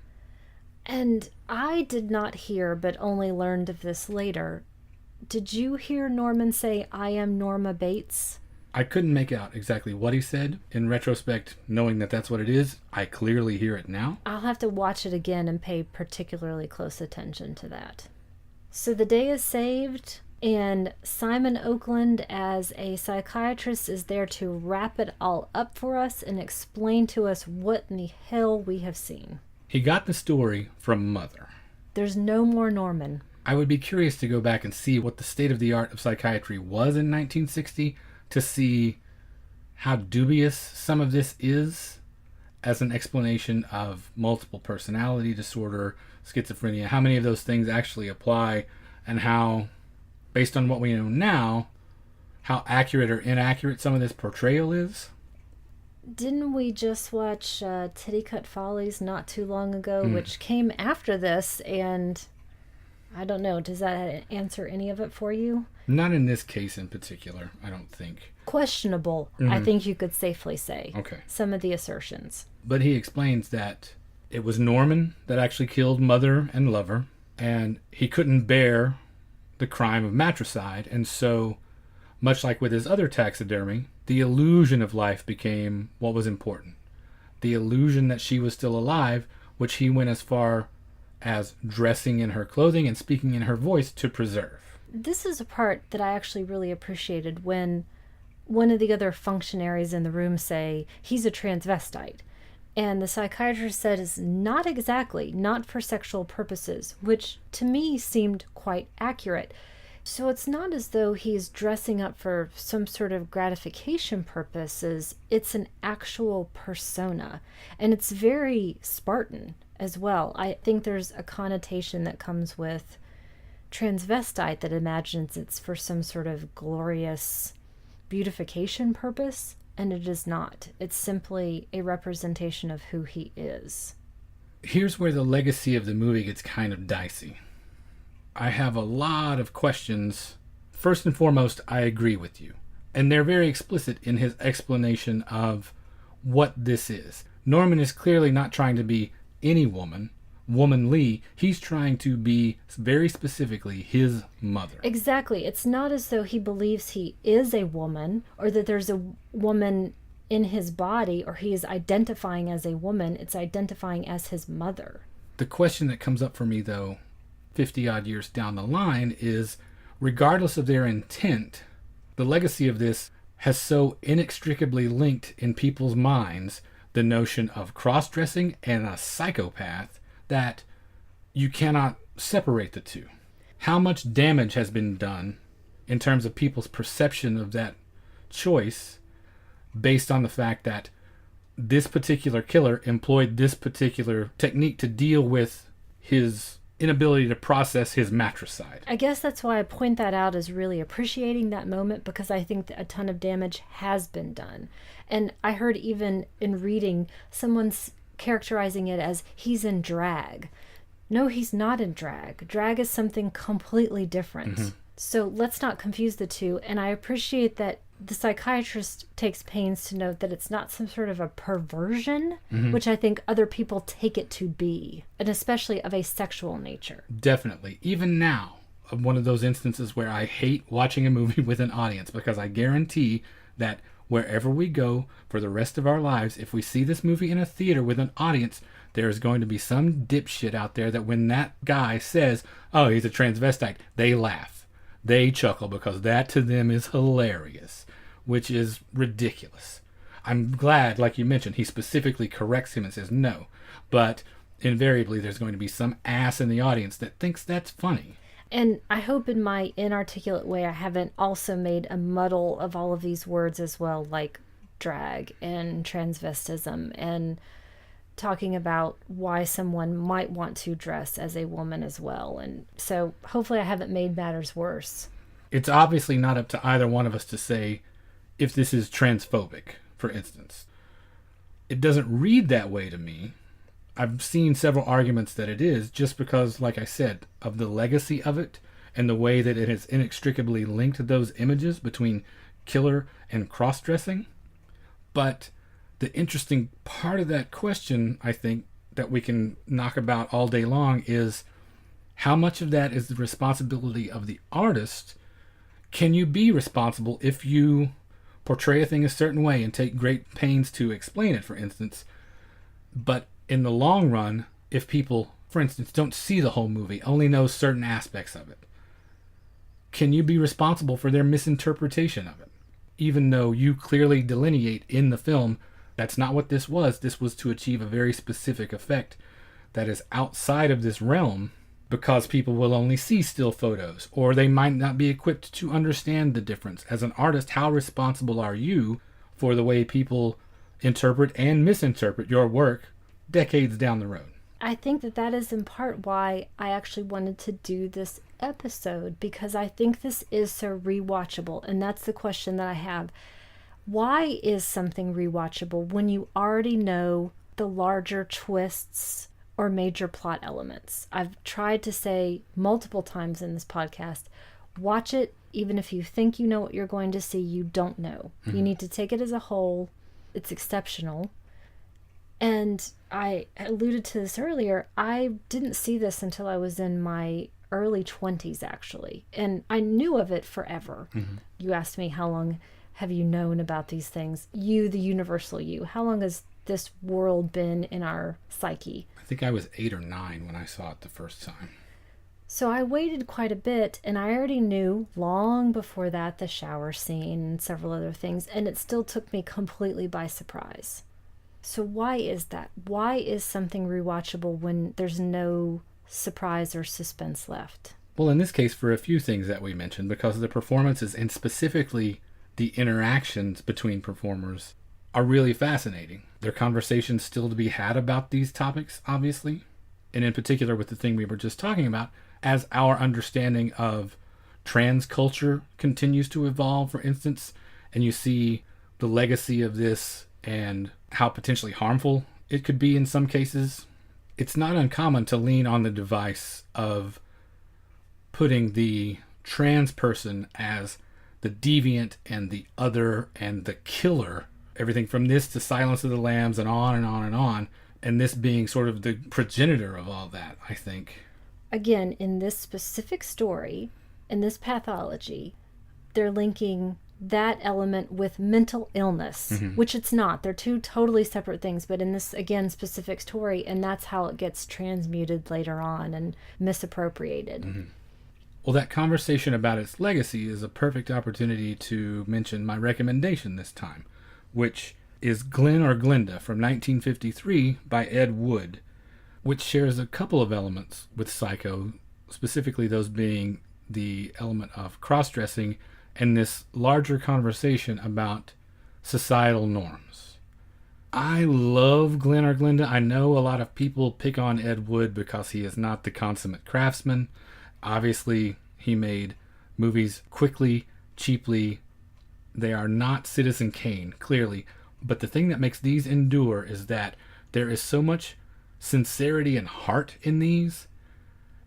And I did not hear, but only learned of this later. Did you hear Norman say, "I am Norma Bates"? I couldn't make out exactly what he said. In retrospect, knowing that that's what it is, I clearly hear it now. I'll have to watch it again and pay particularly close attention to that. So the day is saved, and Simon Oakland, as a psychiatrist, is there to wrap it all up for us and explain to us what in the hell we have seen. He got the story from Mother. There's no more Norman. I would be curious to go back and see what the state of the art of psychiatry was in 1960 to see how dubious some of this is as an explanation of multiple personality disorder, schizophrenia, how many of those things actually apply, and how, based on what we know now, how accurate or inaccurate some of this portrayal is. Didn't we just watch Tittycut Follies not too long ago, which came after this, and I don't know, does that answer any of it for you? Not in this case in particular, I don't think. Questionable, I think you could safely say. Okay. Some of the assertions. But he explains that it was Norman that actually killed mother and lover, and he couldn't bear the crime of matricide, and so, much like with his other taxidermy, the illusion of life became what was important. The illusion that she was still alive, which he went as far as dressing in her clothing and speaking in her voice to preserve. This is a part that I actually really appreciated when one of the other functionaries in the room say, "He's a transvestite." And the psychiatrist said, "Is not exactly, not for sexual purposes," which to me seemed quite accurate. So it's not as though he's dressing up for some sort of gratification purposes. It's an actual persona. And it's very Spartan as well. I think there's a connotation that comes with transvestite that imagines it's for some sort of glorious beautification purpose, and it is not. It's simply a representation of who he is. Here's where the legacy of the movie gets kind of dicey. I have a lot of questions. First and foremost, I agree with you. And they're very explicit in his explanation of what this is. Norman is clearly not trying to be any woman, womanly. He's trying to be very specifically his mother. Exactly. It's not as though he believes he is a woman or that there's a woman in his body or he is identifying as a woman. It's identifying as his mother. The question that comes up for me, though, 50 odd years down the line is, regardless of their intent, the legacy of this has so inextricably linked in people's minds the notion of cross-dressing and a psychopath that you cannot separate the two. How much damage has been done in terms of people's perception of that choice based on the fact that this particular killer employed this particular technique to deal with his inability to process his matricide. I guess that's why I point that out as really appreciating that moment, because I think that a ton of damage has been done. And I heard even in reading someone's characterizing it as he's in drag. No, he's not in drag. Drag is something completely different. So let's not confuse the two. And I appreciate that the psychiatrist takes pains to note that it's not some sort of a perversion, which I think other people take it to be, and especially of a sexual nature. Definitely. Even now, one of those instances where I hate watching a movie with an audience, because I guarantee that wherever we go for the rest of our lives, if we see this movie in a theater with an audience, there's going to be some dipshit out there that when that guy says, "Oh, he's a transvestite," they laugh. They chuckle because that to them is hilarious, which is ridiculous. I'm glad, like you mentioned, he specifically corrects him and says no, but invariably there's going to be some ass in the audience that thinks that's funny. And I hope in my inarticulate way I haven't also made a muddle of all of these words as well, like drag and transvestism and talking about why someone might want to dress as a woman as well. And so hopefully I haven't made matters worse. It's obviously not up to either one of us to say if this is transphobic, for instance. It doesn't read that way to me. I've seen several arguments that it is, just because, like I said, of the legacy of it and the way that it has inextricably linked those images between killer and cross-dressing. But the interesting part of that question, I think, that we can knock about all day long is how much of that is the responsibility of the artist. Can you be responsible if you portray a thing a certain way and take great pains to explain it, for instance, but in the long run, if people, for instance, don't see the whole movie, only know certain aspects of it, can you be responsible for their misinterpretation of it? Even though you clearly delineate in the film, that's not what this was. This was to achieve a very specific effect that is outside of this realm, because people will only see still photos, or they might not be equipped to understand the difference. As an artist, how responsible are you for the way people interpret and misinterpret your work decades down the road? I think that is in part why I actually wanted to do this episode, because I think this is so rewatchable, and that's the question that I have. Why is something rewatchable when you already know the larger twists or major plot elements? I've tried to say multiple times in this podcast, watch it even if you think you know what you're going to see, you don't know. You need to take it as a whole. It's exceptional. And I alluded to this earlier, I didn't see this until I was in my early 20s, actually. And I knew of it forever. You asked me, how long have you known about these things? You, the universal you. How long has this world been in our psyche? I think I was 8 or 9 when I saw it the first time. So I waited quite a bit, and I already knew long before that the shower scene and several other things, and it still took me completely by surprise. So why is that? Why is something rewatchable when there's no surprise or suspense left? Well, in this case, for a few things that we mentioned, because the performances and specifically the interactions between performers are really fascinating. There are conversations still to be had about these topics, obviously, and in particular with the thing we were just talking about, as our understanding of trans culture continues to evolve, for instance, and you see the legacy of this and how potentially harmful it could be in some cases. It's not uncommon to lean on the device of putting the trans person as the deviant and the other and the killer. Everything from this to Silence of the Lambs and on and on and on. And this being sort of the progenitor of all that, I think. Again, in this specific story, in this pathology, they're linking that element with mental illness, which it's not. They're two totally separate things, but in this, again, specific story, and that's how it gets transmuted later on and misappropriated. Well, that conversation about its legacy is a perfect opportunity to mention my recommendation this time, which is Glen or Glenda from 1953 by Ed Wood, which shares a couple of elements with Psycho, specifically those being the element of cross-dressing and this larger conversation about societal norms. I love Glen or Glenda. I know a lot of people pick on Ed Wood because he is not the consummate craftsman. Obviously, he made movies quickly, cheaply. They are not Citizen Kane, clearly. But the thing that makes these endure is that there is so much sincerity and heart in these.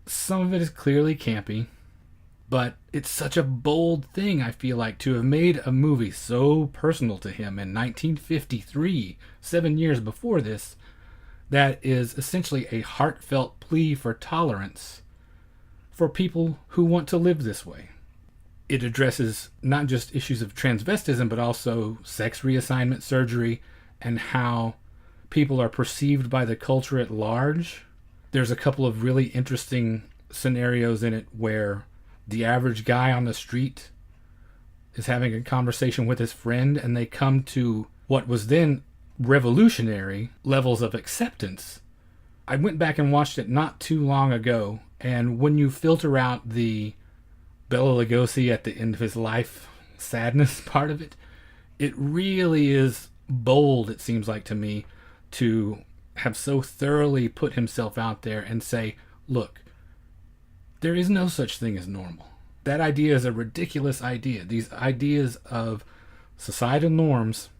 Some of it is clearly campy, but it's such a bold thing, I feel like, to have made a movie so personal to him in 1953, 7 years before this, that is essentially a heartfelt plea for tolerance for people who want to live this way. It addresses not just issues of transvestism, but also sex reassignment surgery and how people are perceived by the culture at large. There's a couple of really interesting scenarios in it where the average guy on the street is having a conversation with his friend, and they come to what was then revolutionary levels of acceptance. I went back and watched it not too long ago, and when you filter out the Bela Lugosi at the end of his life sadness part of it, it really is bold, it seems like to me, to have so thoroughly put himself out there and say, look, there is no such thing as normal. That idea is a ridiculous idea. These ideas of societal norms,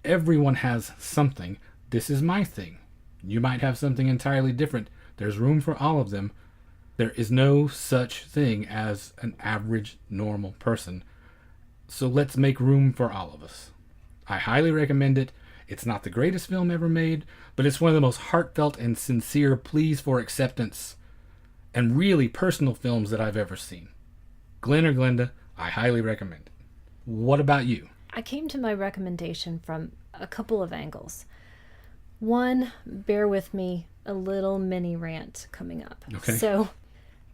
everyone has something. This is my thing. You might have something entirely different. There's room for all of them. There is no such thing as an average normal person. So let's make room for all of us. I highly recommend it. It's not the greatest film ever made, but it's one of the most heartfelt and sincere pleas for acceptance and really personal films that I've ever seen. Glenn or Glenda, I highly recommend it. What about you? I came to my recommendation from a couple of angles. One, bear with me, a little mini rant coming up. Okay. So,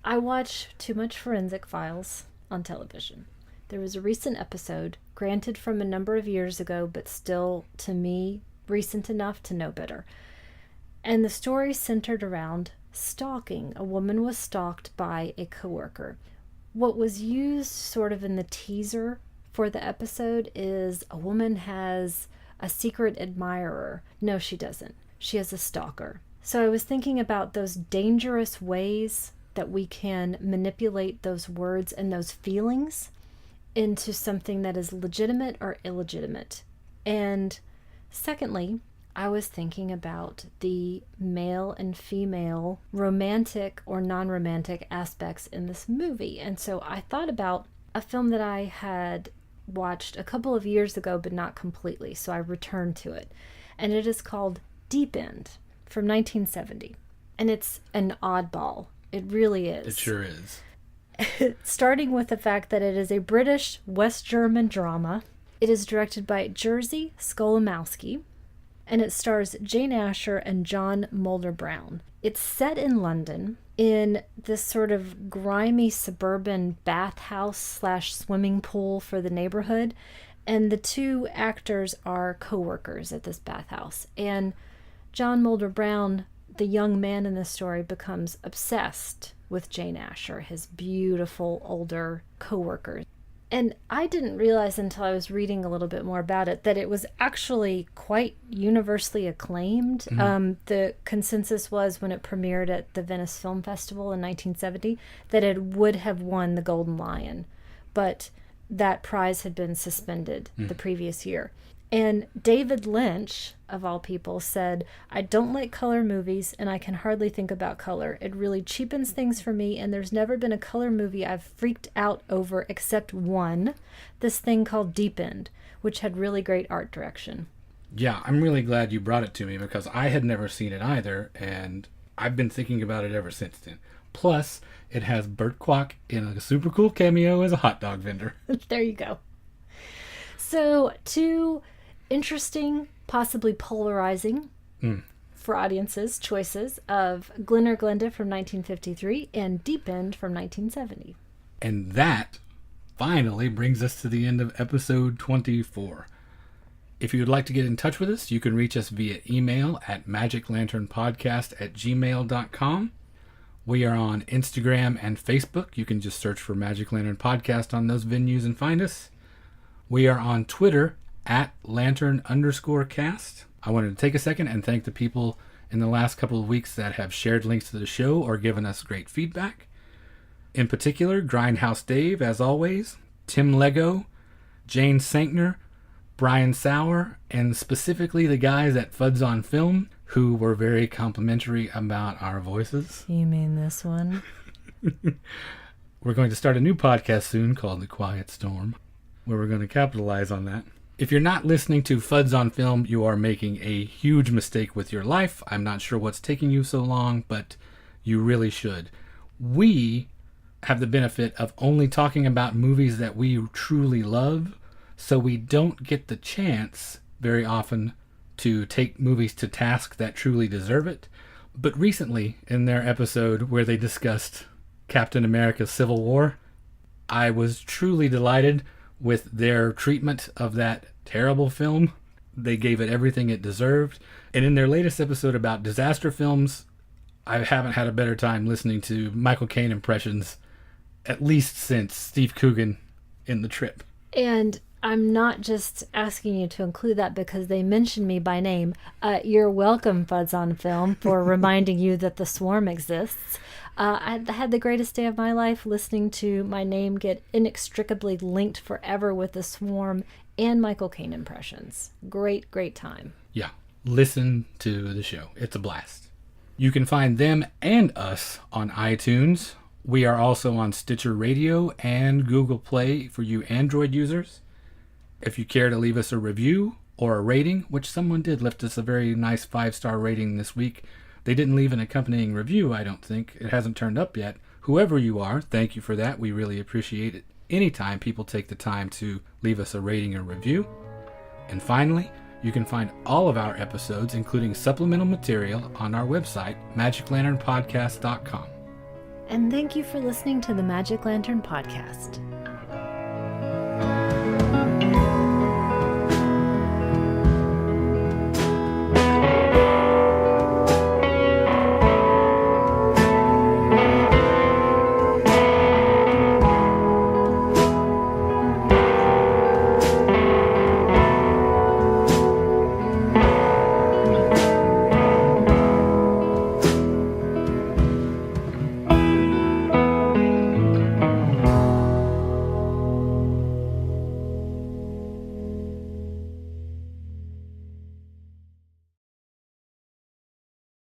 I watch too much Forensic Files on television. There was a recent episode, granted from a number of years ago, but still, to me, recent enough to know better. And the story centered around stalking. A woman was stalked by a coworker. What was used sort of in the teaser for the episode is a woman has a secret admirer. No, she doesn't. She has a stalker. So I was thinking about those dangerous ways that we can manipulate those words and those feelings into something that is legitimate or illegitimate. And secondly, I was thinking about the male and female romantic or non-romantic aspects in this movie. And so I thought about a film that I had watched a couple of years ago, but not completely. So I returned to it. And it is called Deep End from 1970. And it's an oddball. It really is. It sure is. Starting with the fact that it is a British West German drama. It is directed by Jerzy Skolimowski, and it stars Jane Asher and John Mulder Brown. It's set in London in this sort of grimy suburban bathhouse / swimming pool for the neighborhood, and the two actors are co-workers at this bathhouse. And John Mulder Brown, the young man in the story, becomes obsessed with Jane Asher, his beautiful older co-worker. And I didn't realize until I was reading a little bit more about it that it was actually quite universally acclaimed. Mm-hmm. The consensus was when it premiered at the Venice Film Festival in 1970 that it would have won the Golden Lion, but that prize had been suspended the previous year. And David Lynch, of all people, said, "I don't like color movies, and I can hardly think about color. It really cheapens things for me, and there's never been a color movie I've freaked out over except one, this thing called Deep End, which had really great art direction." Yeah, I'm really glad you brought it to me because I had never seen it either, and I've been thinking about it ever since then. Plus, it has Burt Kwok in a super cool cameo as a hot dog vendor. There you go. So, two interesting, possibly polarizing for audiences choices of Glenn or Glenda from 1953 and Deep End from 1970. And that finally brings us to the end of episode 24. If you would like to get in touch with us, you can reach us via email at magiclanternpodcast@gmail.com. We are on Instagram and Facebook. You can just search for Magic Lantern Podcast on those venues and find us. We are on Twitter at Lantern_cast. I wanted to take a second and thank the people in the last couple of weeks that have shared links to the show or given us great feedback. In particular, Grindhouse Dave, as always, Tim Lego, Jane Sankner, Brian Sauer, and specifically the guys at Fuds on Film, who were very complimentary about our voices. You mean this one? We're going to start a new podcast soon called The Quiet Storm, where we're going to capitalize on that. If you're not listening to Fuds on Film, you are making a huge mistake with your life. I'm not sure what's taking you so long, but you really should. We have the benefit of only talking about movies that we truly love, so we don't get the chance very often to take movies to task that truly deserve it. But recently, in their episode where they discussed Captain America Civil War, I was truly delighted with their treatment of that terrible film. They gave it everything it deserved. And in their latest episode about disaster films, I haven't had a better time listening to Michael Caine impressions, at least since Steve Coogan in The Trip. And I'm not just asking you to include that because they mentioned me by name. You're welcome, Fuds on Film, for reminding you that the swarm exists. I had the greatest day of my life listening to my name get inextricably linked forever with the swarm and Michael Caine impressions. Great, great time. Yeah, listen to the show. It's a blast. You can find them and us on iTunes. We are also on Stitcher Radio and Google Play for you Android users. If you care to leave us a review or a rating, which someone did lift us a very nice 5-star rating this week. They didn't leave an accompanying review, I don't think. It hasn't turned up yet. Whoever you are, thank you for that. We really appreciate it anytime people take the time to leave us a rating or review. And finally, you can find all of our episodes, including supplemental material, on our website, magiclanternpodcast.com. And thank you for listening to the Magic Lantern Podcast.